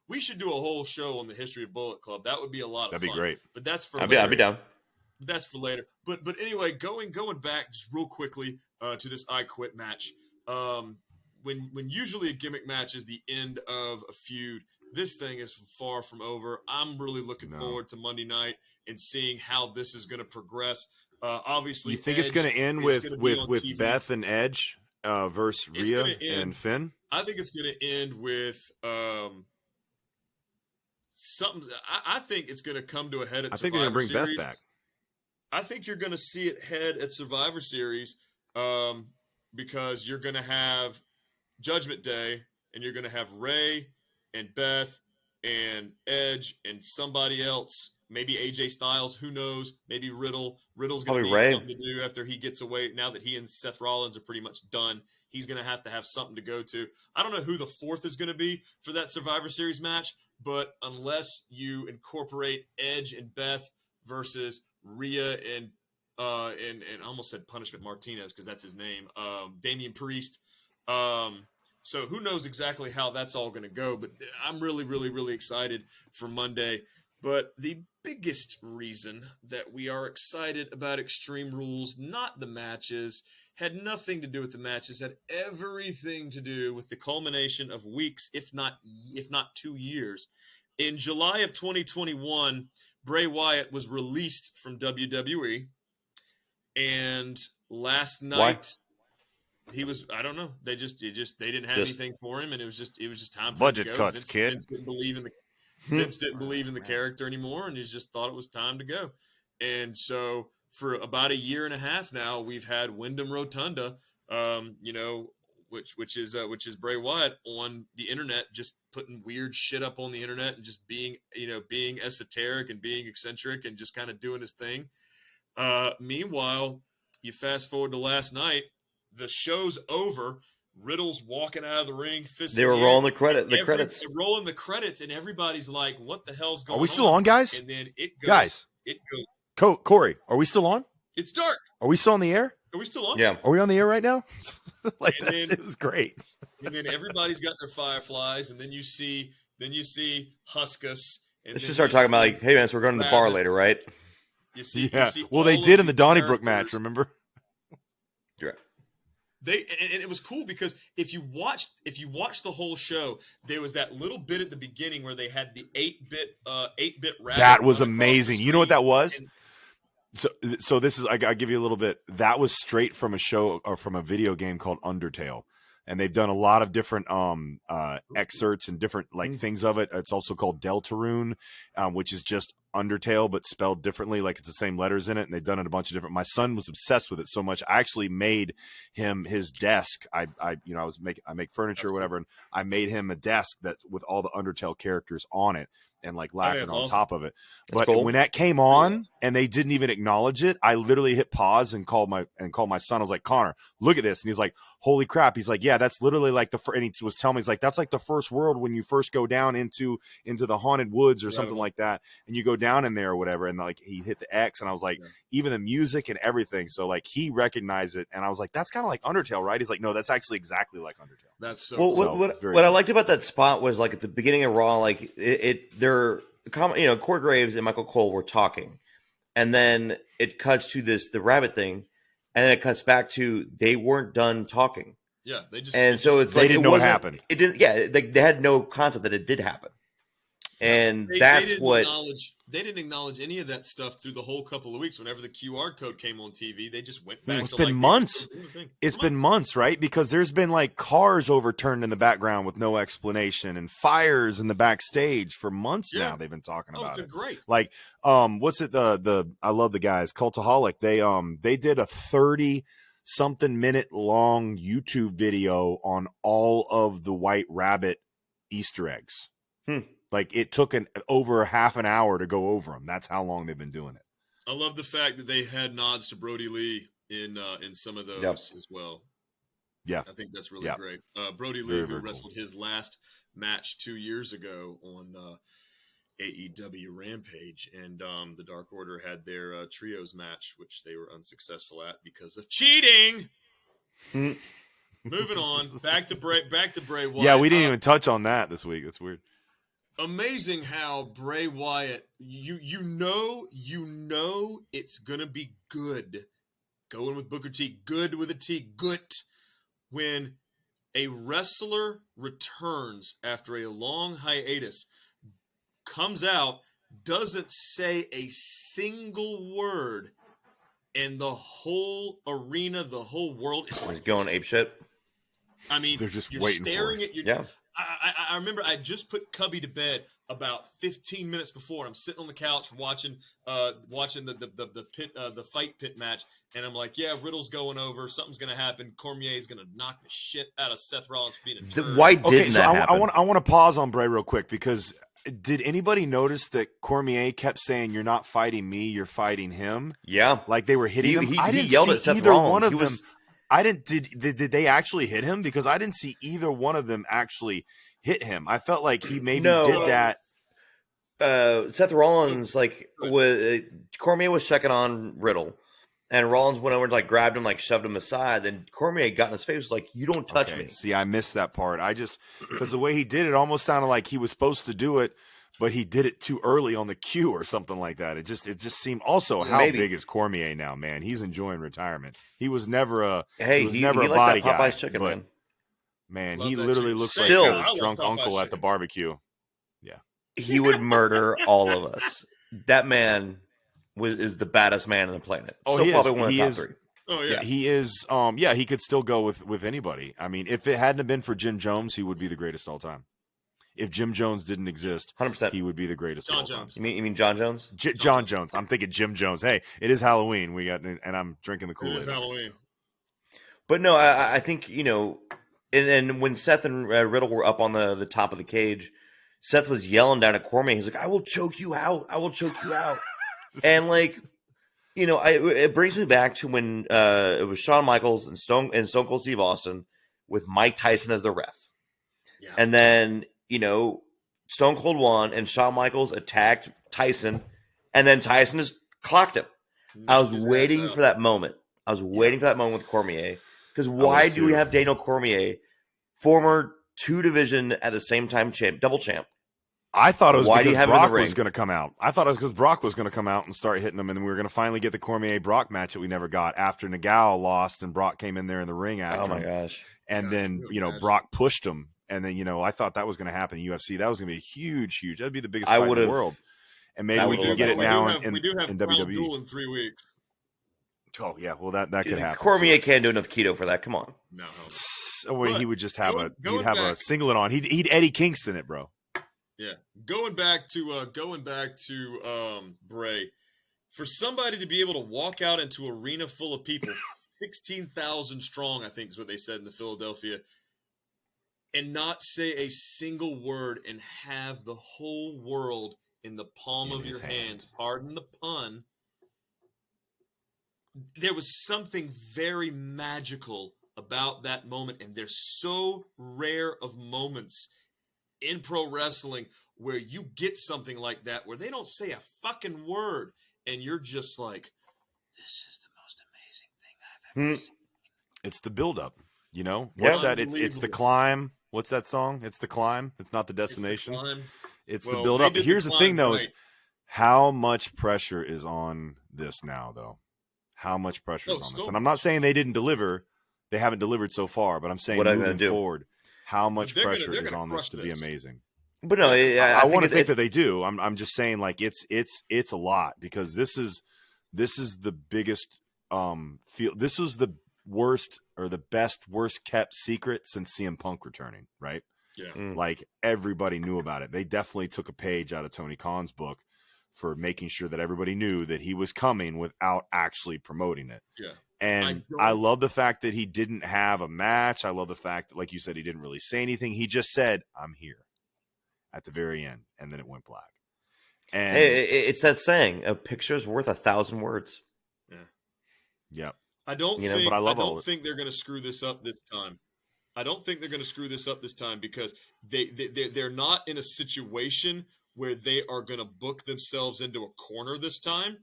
We should do a whole show on the history of Bullet Club. That would be a lot of fun. That'd be great. But that's for I'd be down. That's for later. But anyway, going back just real quickly to this I Quit match. When usually a gimmick match is the end of a feud, this thing is far from over. I'm really looking forward to Monday night and seeing how this is going to progress. Obviously, you think Edge it's going to end with TV. Beth and Edge versus Rhea and Finn? I think it's going to end with something. I think it's going to come to a head at Survivor Series. I think they're going to bring Beth back. I think you're going to see it head at Survivor Series because you're going to have Judgment Day and you're going to have Ray and Beth and Edge and somebody else. Maybe AJ Styles, who knows? Maybe Riddle. Riddle's going to need something to do after he gets away. Now that he and Seth Rollins are pretty much done, he's going to have something to go to. I don't know who the fourth is going to be for that Survivor Series match, but unless you incorporate Edge and Beth versus Rhea and I almost said Punishment Martinez because that's his name, Damian Priest. So who knows exactly how that's all going to go, but I'm really, really, really excited for Monday. But the biggest reason that we are excited about Extreme Rules, not the matches, had nothing to do with the matches, had everything to do with the culmination of weeks, if not 2 years. In July of 2021, Bray Wyatt was released from WWE, and last night he was, I don't know, they didn't have anything for him, and it was just time for budget him to go. cuts, kid. Vince didn't believe in the character anymore, and he just thought it was time to go. And so for about a year and a half now, we've had Wyndham Rotunda, which is Bray Wyatt on the internet, just putting weird shit up on the internet and just being esoteric and being eccentric and just kind of doing his thing. Meanwhile, you fast forward to last night, the show's over. Riddle's walking out of the ring. They were rolling the credits. They're rolling the credits, and everybody's like, "What the hell's going on?" Are we still on, guys? And then it goes. Corey, are we still on? It's dark. Are we still on the air? Are we still on? Yeah. Are we on the air right now? It was great. And then everybody's got their fireflies, and then you see Huskus. And let's just start talking about like, hey man, so we're going to the bar later, right? You see, well, they did in the Donnybrook match, remember? Yeah. And it was cool because if you watched the whole show, there was that little bit at the beginning where they had the 8-bit rabbit. That was amazing. You know what that was? So this is, I give you a little bit. That was straight from a show or from a video game called Undertale. And they've done a lot of different excerpts and different things of it. It's also called Deltarune, which is just Undertale but spelled differently, like it's the same letters in it. And they've done it a bunch of different. My son was obsessed with it so much. I actually made him his desk. I make furniture or whatever, and I made him a desk that with all the Undertale characters on it and like laughing on top of it. But when that came on and they didn't even acknowledge it, I literally hit pause and called my son. I was like, Connor, look at this. And he's like, holy crap. He's like, yeah, that's literally like and he was telling me, he's like, that's like the first world when you first go down into the haunted woods or something like that. And you go down in there or whatever. And like he hit the X and I was like, even the music and everything. So like he recognized it. And I was like, that's kind of like Undertale, right? He's like, no, that's actually exactly like Undertale. That's so what I liked about that spot was like at the beginning of Raw, like Corey Graves and Michael Cole were talking, and then it cuts to the rabbit thing, and then it cuts back to they weren't done talking. Yeah, they didn't know what happened. It didn't. Yeah, they had no concept that it did happen, and they didn't acknowledge any of that stuff through the whole couple of weeks. Whenever the QR code came on TV, they just went back. It's been months. It's been months, right? Because there's been like cars overturned in the background with no explanation, and fires in the backstage for months now. They've been talking about it. Great. Like, what's it? I love the guys, Cultaholic. They did a 30-something minute long YouTube video on all of the White Rabbit Easter eggs. Like it took over half an hour to go over them. That's how long they've been doing it. I love the fact that they had nods to Brody Lee in some of those as well. Yeah, I think that's really great. Brody Lee, who wrestled his last match 2 years ago on AEW Rampage, and the Dark Order had their trios match, which they were unsuccessful at because of cheating. Moving on, back to Bray Wyatt. Yeah, we didn't even touch on that this week. That's weird. Amazing how Bray Wyatt, you know it's gonna be good. Going with Booker T, good with a T, good. When a wrestler returns after a long hiatus, comes out, doesn't say a single word, and the whole arena, the whole world is He's going apeshit. I mean, They're just you're waiting staring for it. at your. Yeah. I remember I just put Cubby to bed about 15 minutes before. I'm sitting on the couch watching the fight pit match, and I'm like, yeah, Riddle's going over. Something's gonna happen. Cormier's gonna knock the shit out of Seth Rollins for being a turd. Why didn't that happen? I want to pause on Bray real quick because did anybody notice that Cormier kept saying, "You're not fighting me, you're fighting him"? Yeah, like they were hitting him. I didn't yelled see at Seth either Rollins. one of them. I didn't. Did they actually hit him? Because I didn't see either one of them actually hit him. I felt like he maybe did that. Seth Rollins, Cormier was checking on Riddle, and Rollins went over and grabbed him, shoved him aside. Then Cormier got in his face, was like, "You don't touch me." See, I missed that part. I just because the way he did it almost sounded like he was supposed to do it, but he did it too early on the cue or something like that. It just seemed. Also, how big is Cormier now, man? He's enjoying retirement. He was never a he never a likes body that Popeye's guy. chicken, But, man. man, Love he that literally chicken. looks Still, like I a love drunk Popeye's uncle at the chicken. barbecue. Yeah, He would murder all of us. That man is the baddest man on the planet. Oh, Still he probably is. one of the He top is. three. Oh yeah. He is. He could still go with anybody. I mean, if it hadn't have been for Jim Jones, he would be the greatest all time. If Jim Jones didn't exist, 100%. he would be the greatest John of all time. Jones. You mean John Jones? John Jones. I'm thinking Jim Jones. Hey, it is Halloween. And I'm drinking the It Kool-Aid. is Halloween. But no, I think, and when Seth and Riddle were up on the top of the cage, Seth was yelling down at Cormier. He's like, "I will choke you out. I will choke you out." And it brings me back to when it was Shawn Michaels and Stone Cold Steve Austin with Mike Tyson as the ref. Yeah. And then, Stone Cold won and Shawn Michaels attacked Tyson, and then Tyson just clocked him. I was waiting for that moment. I was waiting for that moment with Cormier. Because why do we have Daniel Cormier, former 2-division at the same time double champ? I thought it was Why do you because have him in the Brock was ring? going to come out. I thought it was because Brock was going to come out and start hitting him, and then we were going to finally get the Cormier-Brock match that we never got after Nagao lost and Brock came in there in the ring after Oh, my him. gosh. And then, Brock pushed him. And then, I thought that was going to happen in UFC. That was going to be a huge. That'd be the biggest fight in the world. And maybe we can get it now in We do have in Crown WWE. Jewel in 3 weeks. Oh, yeah. Well, that could happen. Cormier can't do enough keto for that. Come on. No. Well, he would just have going a back- singlet on. He'd Eddie Kingston it, bro. Yeah, going back to Bray, for somebody to be able to walk out into an arena full of people, 16,000 strong, I think is what they said in the Philadelphia, and not say a single word and have the whole world in the palm of your hands. Pardon the pun. There was something very magical about that moment, and there's so rare of moments in pro wrestling where you get something like that where they don't say a fucking word and you're just like, this is the most amazing thing I've ever seen. It's the buildup, What's that? It's the climb. What's that song? It's the climb. It's not the destination. It's the buildup. Here's the thing, though, is how much pressure is on this now, though. How much pressure is on this? And I'm not saying they didn't deliver. They haven't delivered so far, but I'm saying moving forward, how much pressure is on this to be amazing? But no, I want to think that they do. I'm just saying, it's a lot because this is the biggest this was the worst or the worst kept secret since CM Punk returning, right? Yeah. Like everybody knew about it. They definitely took a page out of Tony Khan's book for making sure that everybody knew that he was coming without actually promoting it. Yeah. And I love the fact that he didn't have a match. I love the fact that, like you said, he didn't really say anything. He just said, "I'm here," at the very end, and then it went black. And it's that saying: "A picture's worth 1,000 words." Yeah. Yep. I don't think they're going to screw this up this time. I don't think they're going to screw this up this time because they're not in a situation where they are going to book themselves into a corner this time,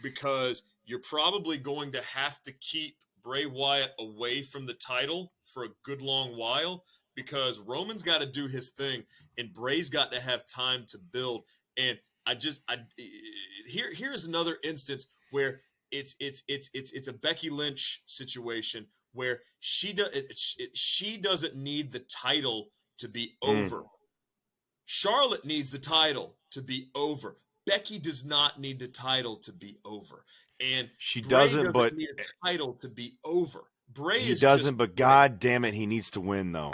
because you're probably going to have to keep Bray Wyatt away from the title for a good long while because Roman's got to do his thing and Bray's got to have time to build. And here's another instance where it's a Becky Lynch situation where she doesn't need the title to be over. Charlotte needs the title to be over. Becky does not need the title to be over. And she Bray doesn't need a title to be over. Bray he doesn't, but God damn it, he needs to win though.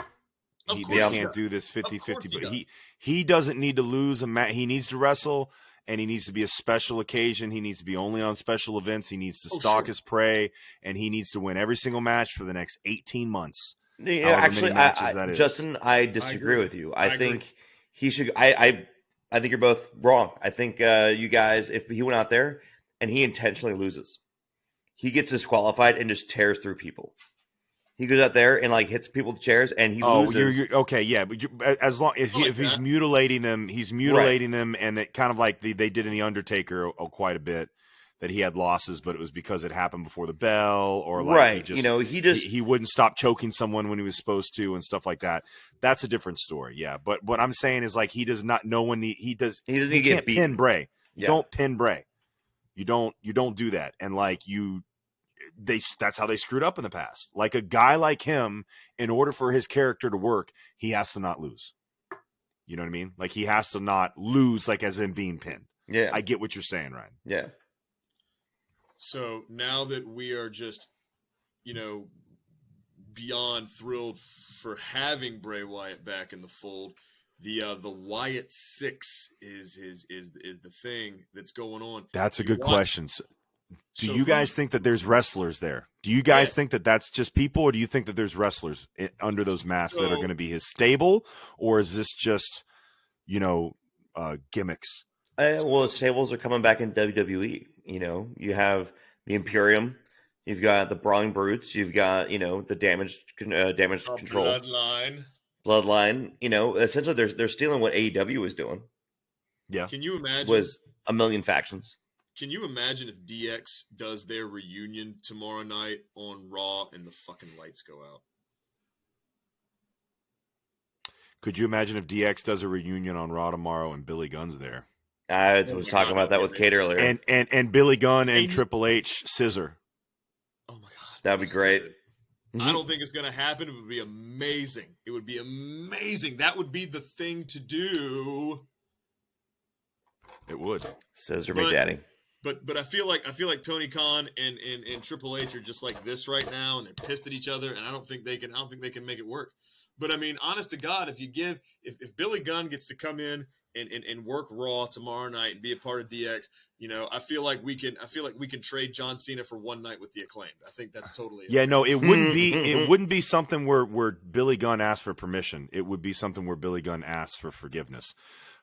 They can't do this 50-50, but he doesn't need to lose a match. He needs to wrestle, and he needs to be a special occasion. He needs to be only on special events. He needs to stalk his prey, and he needs to win every single match for the next 18 months. Yeah, actually, Justin, I disagree with you. I think he should. I think you're both wrong. I think you guys, if he went out there and he intentionally loses, he gets disqualified and just tears through people. He goes out there and like hits people with chairs, and he loses. You're okay, yeah, but as long if he's mutilating them, them, and it kind of like they did in the Undertaker quite a bit. That he had losses, but it was because it happened before the bell, or like he wouldn't stop choking someone when he was supposed to, and stuff like that. That's a different story, yeah. But what I'm saying is like he doesn't get beaten. Pin Bray. You don't pin Bray. You don't do that, and like that's how they screwed up in the past. Like a guy like him, in order for his character to work, he has to not lose. You know what I mean? Like he has to not lose, like as in being pinned. Yeah, I get what you're saying, Ryan. Yeah. So now that we are just, beyond thrilled for having Bray Wyatt back in the fold, the Wyatt Six is the thing that's going on. That's a good question. Do you guys think that there's wrestlers there? Do you guys think that that's just people, or do you think that there's wrestlers under those masks that are going to be his stable, or is this just, gimmicks? Well, his stables are coming back in WWE. You have the Imperium, you've got the Brawling Brutes, you've got the damage control, Bloodline. Essentially they're stealing what AEW was doing. Yeah, can you imagine? Was a million factions. Can you imagine if DX does their reunion tomorrow night on Raw and the fucking lights go out? Could you imagine if DX does a reunion on Raw tomorrow and Billy Gunn's there? I was talking about that with Kate earlier. And Billy Gunn and Triple H scissor. Oh my God. That'd be great. Mm-hmm. I don't think it's going to happen. It would be amazing. It would be amazing. That would be the thing to do. It would. Scissor me, daddy. But I feel like Tony Khan and Triple H are just like this right now, and they're pissed at each other, and I don't think they can make it work. But I mean, honest to God, if Billy Gunn gets to come in and work Raw tomorrow night and be a part of DX, I feel like we can trade John Cena for one night with the Acclaimed. I think that's totally okay. Yeah, no, it wouldn't be something where Billy Gunn asked for permission. It would be something where Billy Gunn asked for forgiveness.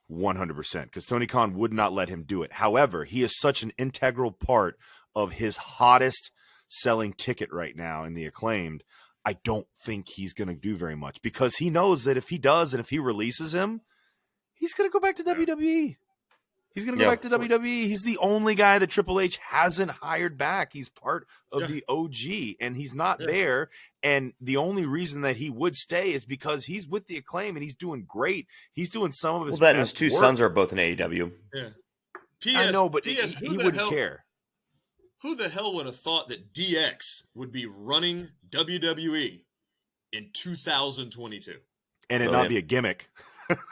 100%, because Tony Khan would not let him do it. However, he is such an integral part of his hottest selling ticket right now in the Acclaimed. I don't think he's going to do very much, because he knows that if he does and if he releases him, he's going to go back to WWE. He's going to go back to WWE. He's the only guy that Triple H hasn't hired back. He's part of the OG, and he's not there. And the only reason that he would stay is because he's with the Acclaim, and he's doing great. He's doing some of his best his two sons are both in AEW. Yeah. I know, but he wouldn't care. Who the hell would have thought that DX would be running WWE in 2022? And it not be a gimmick.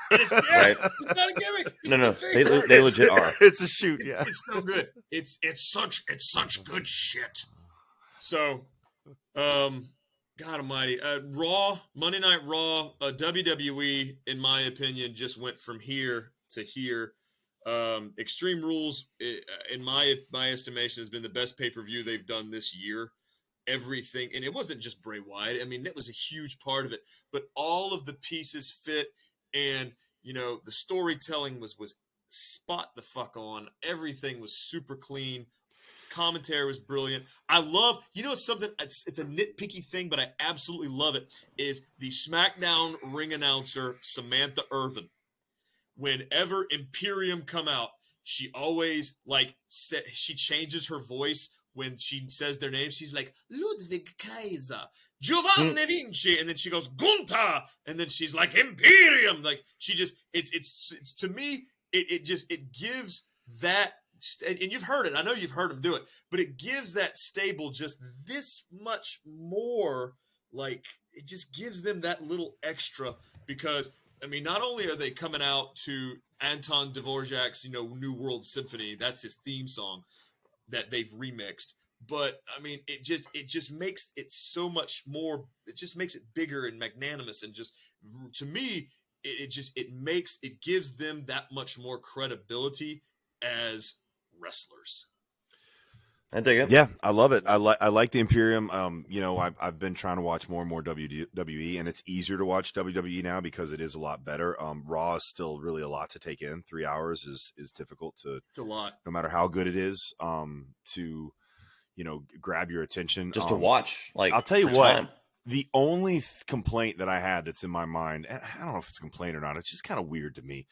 It's not a gimmick. No, they legit are. It's a shoot. Yeah, it's so good. It's such good shit. So, God Almighty, Raw, Monday Night Raw, WWE, in my opinion, just went from here to here. Extreme Rules, in my estimation, has been the best pay-per-view they've done this year. Everything, and it wasn't just Bray Wyatt. I mean, that was a huge part of it, but all of the pieces fit. And, the storytelling was spot the fuck on. Everything was super clean. Commentary was brilliant. I love, something, it's a nitpicky thing, but I absolutely love it, is the SmackDown ring announcer, Samantha Irvin. Whenever Imperium come out, she always, she changes her voice when she says their names, she's like Ludwig Kaiser, Giovanni Vinci, and then she goes Gunther, and then she's like Imperium. Like she just, it's to me, it gives that, and you've heard it. I know you've heard him do it, but it gives that stable just this much more. Like it just gives them that little extra because. I mean, not only are they coming out to Anton Dvorak's, New World Symphony, that's his theme song that they've remixed, but I mean, it just makes it so much more. It just makes it bigger and magnanimous, and just to me, it gives them that much more credibility as wrestlers. I dig it. Yeah, I love it. I like the Imperium. I've been trying to watch more and more WWE, and it's easier to watch WWE now because it is a lot better. Raw is still really a lot to take in. 3 hours is difficult to. It's a lot, no matter how good it is. To grab your attention just to watch. Like I'll tell you what. Time. The only complaint that I had that's in my mind, and I don't know if it's a complaint or not. It's just kind of weird to me.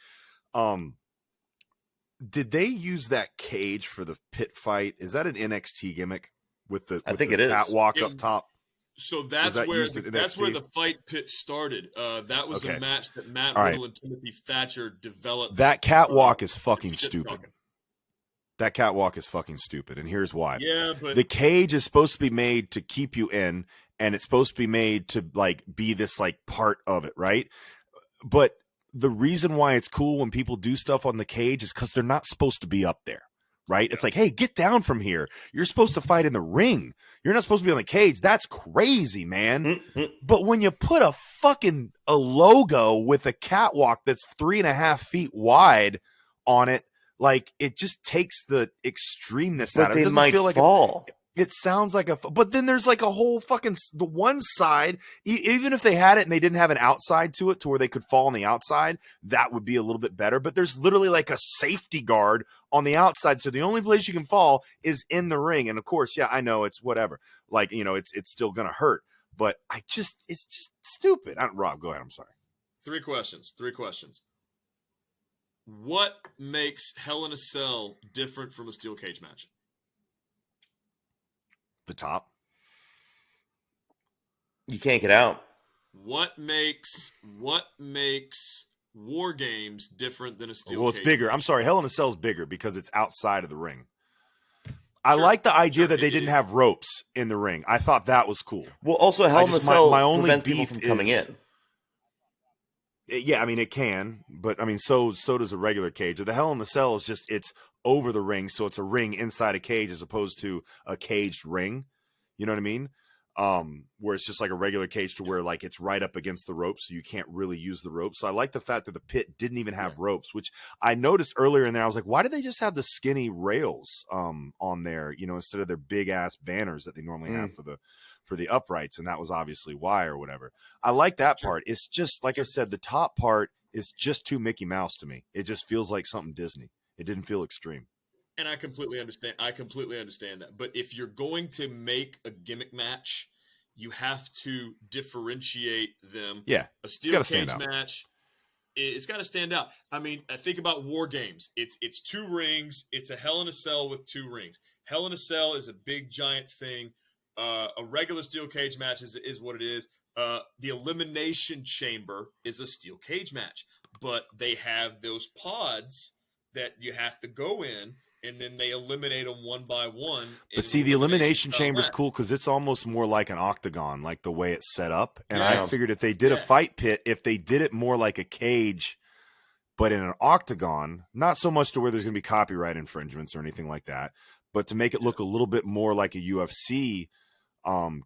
Did they use that cage for the pit fight? Is that an NXT gimmick with the catwalk up top? So that's where the fight pit started. That was a match that Matt Riddle and Timothy Thatcher developed. That catwalk is fucking stupid. That catwalk is fucking stupid, and here's why. Yeah, but the cage is supposed to be made to keep you in, and it's supposed to be made to be this part of it, right? But the reason why it's cool when people do stuff on the cage is because they're not supposed to be up there, right? It's like, hey, get down from here. You're supposed to fight in the ring. You're not supposed to be on the cage. That's crazy, man. But when you put a logo with a catwalk that's 3.5 feet wide on it, it just takes the extremeness out of it. It doesn't feel like fall. It sounds like but then there's a whole the one side, even if they had it and they didn't have an outside to it to where they could fall on the outside, that would be a little bit better. But there's literally a safety guard on the outside. So the only place you can fall is in the ring. And of course, yeah, I know it's whatever. It's still going to hurt, but it's just stupid. Rob, go ahead. I'm sorry. Three questions. What makes Hell in a Cell different from a steel cage match? The top. You can't get out. What makes War Games different than a steel cage? Well, it's bigger. I'm sorry. Hell in a Cell is bigger because it's outside of the ring. I like the idea that they didn't have ropes in the ring. I thought that was cool. Well, also Hell in a Cell prevents people from coming in. Yeah, I mean it can, but I mean so does a regular cage. The Hell in the Cell is just it's over the ring, so it's a ring inside a cage as opposed to a caged ring. You know what I mean? Where it's just like a regular cage to where it's right up against the rope, so you can't really use the rope. So I like the fact that the pit didn't even have ropes, which I noticed earlier in there. I was like, why did they just have the skinny rails on there, instead of their big ass banners that they normally have for the uprights? And that was obviously why or whatever. I like that part. It's just like I said, the top part is just too Mickey Mouse to me. It just feels like something Disney. It didn't feel extreme. And I completely understand that. But if you're going to make a gimmick match, you have to differentiate them. Yeah. A steel cage match, it's got to stand out. I mean, I think about War Games. It's 2 rings. It's a Hell in a Cell with 2 rings. Hell in a Cell is a big giant thing. A regular steel cage match is what it is. The Elimination Chamber is a steel cage match, but they have those pods that you have to go in, and then they eliminate them one by one. But see, the Elimination Chamber is cool because it's almost more like an octagon, like the way it's set up. And I figured if they did a fight pit, if they did it more like a cage, but in an octagon, not so much to where there's going to be copyright infringements or anything like that, but to make it look a little bit more like a UFC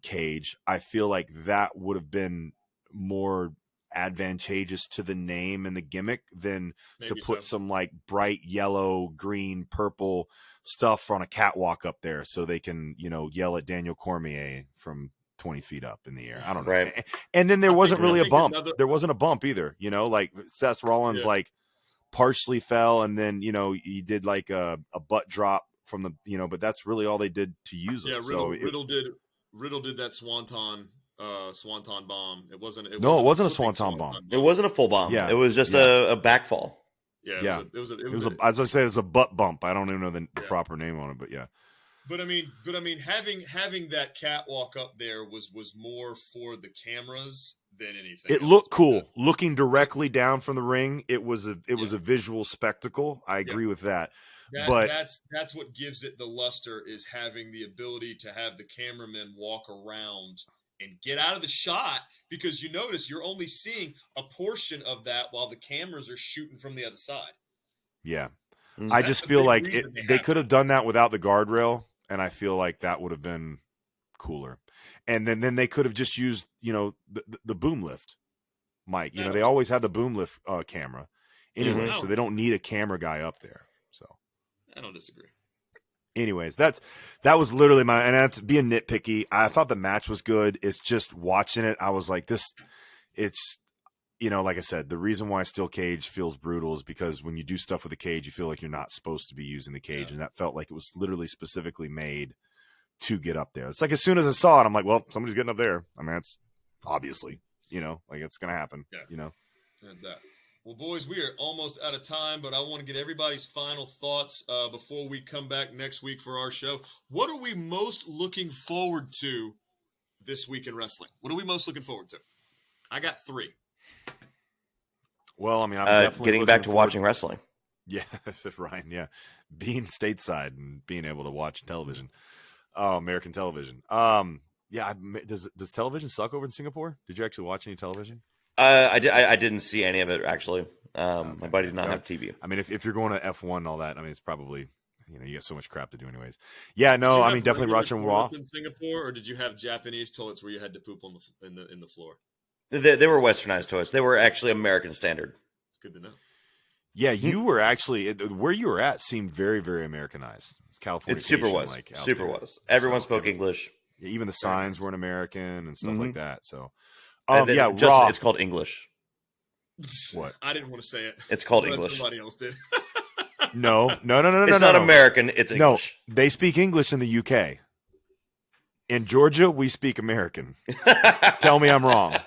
cage, I feel like that would have been more advantageous to the name and the gimmick than to put some bright yellow, green, purple stuff on a catwalk up there so they can, yell at Daniel Cormier from 20 feet up in the air. I don't know. Right. And then there wasn't really a bump. There wasn't a bump either, Seth Rollins partially fell, and then, he did a butt drop from the, but that's really all they did to use it. Yeah, Riddle did that swanton bomb. It wasn't a swanton bomb. It wasn't a full bomb. Yeah. It was just a backfall. Yeah. It was as I say, it was a butt bump. I don't even know the proper name on it, but yeah. But I mean, having that catwalk up there was more for the cameras than anything. It looked cool. Looking directly down from the ring, it was a visual spectacle. I agree with that. But that's what gives it the luster, is having the ability to have the cameramen walk around and get out of the shot, because you notice you're only seeing a portion of that while the cameras are shooting from the other side. Yeah. So I just feel like they could have done that without the guardrail, and I feel like that would have been cooler. And then they could have just used, the boom lift mic. They always had the boom lift camera anyway, so they don't need a camera guy up there. So I don't disagree. Anyways, that was literally and that's being nitpicky. I thought the match was good. It's just watching it, I was like, it's, like I said, the reason why steel cage feels brutal is because when you do stuff with a cage, you feel like you're not supposed to be using the cage. And that felt like it was literally specifically made to get up there. It's like, as soon as I saw it, I'm like, well, somebody's getting up there. I mean, it's obviously, like it's going to happen, And that. Well, boys, we are almost out of time, but I want to get everybody's final thoughts before we come back next week for our show. What are we most looking forward to this week in wrestling? What are we most looking forward to? I got 3. Well, I mean, I'm definitely getting back to watching wrestling. Yeah, Ryan. Yeah, being stateside and being able to watch television, American television. Yeah, does television suck over in Singapore? Did you actually watch any television? I didn't see any of it, actually. My buddy did not have TV. I mean, if you're going to F1 and all that, I mean, it's probably, you got so much crap to do anyways. Yeah, no, I mean, definitely watching Raw. In Singapore, or did you have Japanese toilets where you had to poop on the floor? They were westernized toilets. They were actually American standard. It's good to know. Yeah, you were actually, where you were at seemed very, very Americanized. It's California. It super was. Super was. Everyone spoke English. Yeah, even the signs weren't American and stuff like that. So, Raw. It's called English. What? I didn't want to say it. It's called English. Somebody else did. No. It's not American. It's English. No, they speak English in the UK. In Georgia, we speak American. Tell me I'm wrong.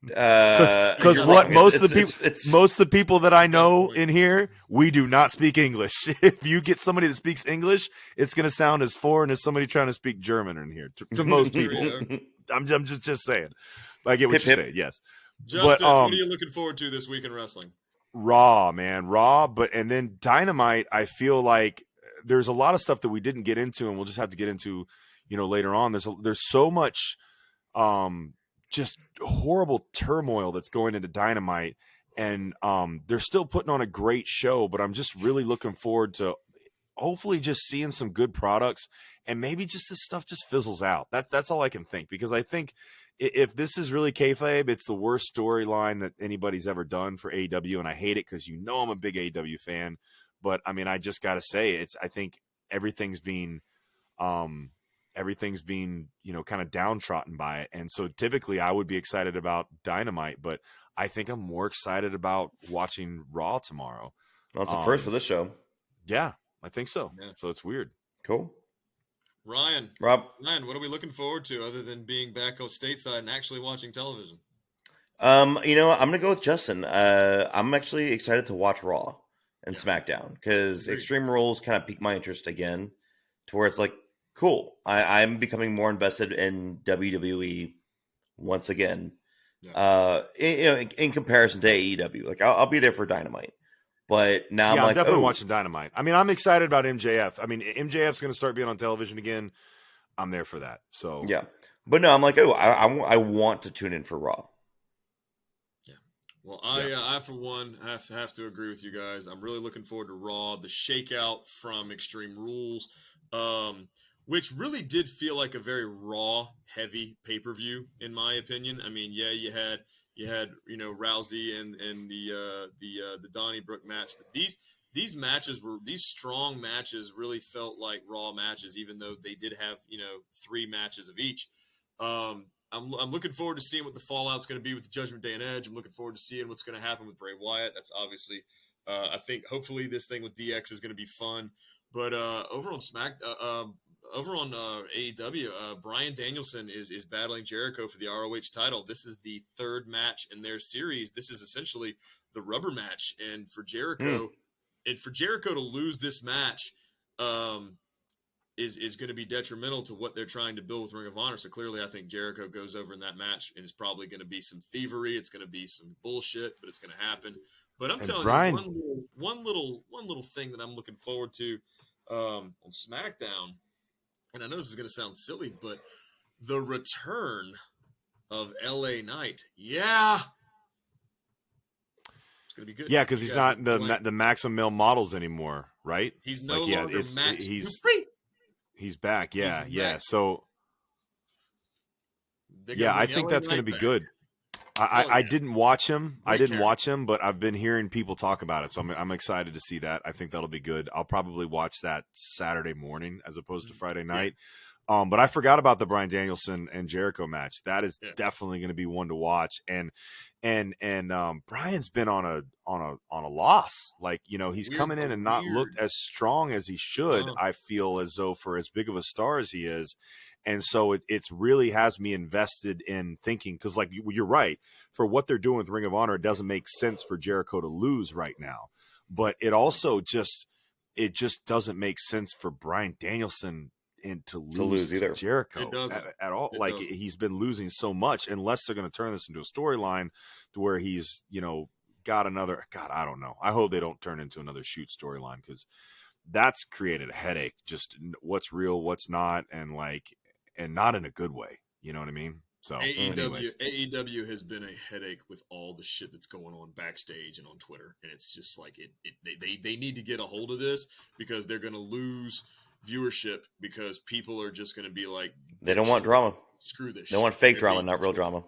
Because most of the people that I know in here, we do not speak English. If you get somebody that speaks English, it's going to sound as foreign as somebody trying to speak German in here. To most people, I'm just saying. I get what you're saying. Yes, Justin, what are you looking forward to this week in wrestling? Raw, man, Raw. And then Dynamite. I feel like there's a lot of stuff that we didn't get into, and we'll just have to get into, later on. There's so much, just horrible turmoil that's going into Dynamite, and they're still putting on a great show, but I'm just really looking forward to hopefully just seeing some good products, and maybe just this stuff just fizzles out. That's all I can think, because I think if this is really kayfabe, it's the worst storyline that anybody's ever done for AEW, and I hate it because I'm a big AEW fan, but I mean, I just got to say, I think everything's being kind of downtrodden by it. And so typically I would be excited about Dynamite, but I think I'm more excited about watching Raw tomorrow. Well, it's a first for this show. Yeah, I think so. Yeah. So it's weird. Cool. Ryan, what are we looking forward to other than being back on stateside and actually watching television? I'm going to go with Justin. I'm actually excited to watch Raw and SmackDown, because Extreme Rules kind of piqued my interest again, to where it's like, cool. I'm becoming more invested in WWE once again. Yeah. In comparison to AEW, like I'll be there for Dynamite, but now I'm definitely watching Dynamite. I mean, I'm excited about MJF. I mean, MJF's going to start being on television again. I'm there for that. So yeah, but no, I'm like, I want to tune in for Raw. Yeah. Well, I for one have to agree with you guys. I'm really looking forward to Raw, the shakeout from Extreme Rules. Which really did feel like a very Raw heavy pay-per-view, in my opinion. I mean, yeah, you had Rousey and the Donnybrook match, but these strong matches really felt like Raw matches, even though they did have 3 matches of each. I'm looking forward to seeing what the fallout's going to be with the Judgment Day and Edge. I'm looking forward to seeing what's going to happen with Bray Wyatt. That's obviously, I think hopefully this thing with DX is going to be fun. But over on AEW, Bryan Danielson is battling Jericho for the ROH title. This is the 3rd match in their series. This is essentially the rubber match, and for Jericho, to lose this match, is going to be detrimental to what they're trying to build with Ring of Honor. So clearly, I think Jericho goes over in that match, and it's probably going to be some thievery. It's going to be some bullshit, but it's going to happen. But I'm telling you, one little thing that I'm looking forward to on SmackDown, and I know this is going to sound silly, but the return of LA Knight. Yeah. It's going to be good. Yeah, because he's not the Maximum Male Models anymore, right? He's no longer Max. He's back. Yeah, yeah. So, yeah, I think that's going to be good. I didn't watch him. But I've been hearing people talk about it, so I'm excited to see that. I think that'll be good. I'll probably watch that Saturday morning as opposed to Friday night. But I forgot about the Bryan Danielson and Jericho match. That is definitely going to be one to watch. And Bryan's been on a loss. Like, you know, he's coming in and not looked as strong as he should. I feel as though for as big of a star as he is. And so it's really has me invested in thinking, because like you're right, for what they're doing with Ring of Honor, it doesn't make sense for Jericho to lose right now. But it also just doesn't make sense for Bryan Danielson to lose to Jericho at all. Like he's been losing so much, unless they're going to turn this into a storyline to where he's, you know, got another. God, I don't know. I hope they don't turn into another shoot storyline, because that's created a headache. Just what's real, what's not, and not in a good way. You know what I mean? So AEW has been a headache with all the shit that's going on backstage and on Twitter, and it's just like they need to get a hold of this, because they're going to lose viewership, because people are just going to be like, they don't want drama. Screw this. They want fake drama, not real drama.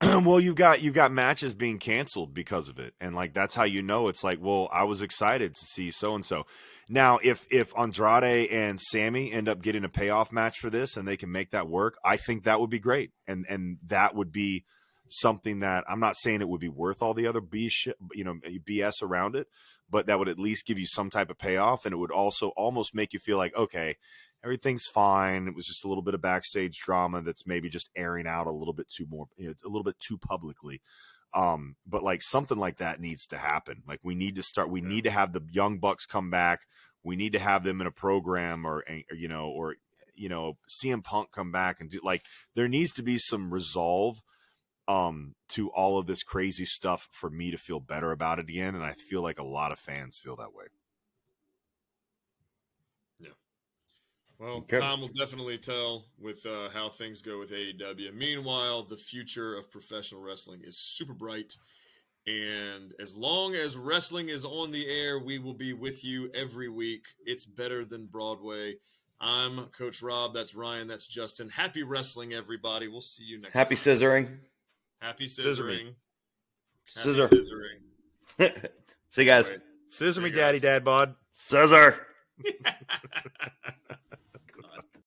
Well, you've got matches being canceled because of it, and like that's how you know it's like, well, I was excited to see so and so. Now, if Andrade and Sammy end up getting a payoff match for this, and they can make that work, I think that would be great, and that would be something that I'm not saying it would be worth all the other BS around it, but that would at least give you some type of payoff, and it would also almost make you feel like, okay, everything's fine. It was just a little bit of backstage drama that's maybe just airing out a little bit too publicly. But like something like that needs to happen. Like we need to have the Young Bucks come back. We need to have them in a program, or CM Punk come back and do, like, there needs to be some resolve to all of this crazy stuff for me to feel better about it again. And I feel like a lot of fans feel that way. Well, time will definitely tell with how things go with AEW. Meanwhile, the future of professional wrestling is super bright. And as long as wrestling is on the air, we will be with you every week. It's better than Broadway. I'm Coach Rob. That's Ryan. That's Justin. Happy wrestling, everybody. We'll see you next time. Happy scissoring. Happy scissoring. Scissor. Scissoring. See you guys. Scissor me, daddy, dad bod. Scissor.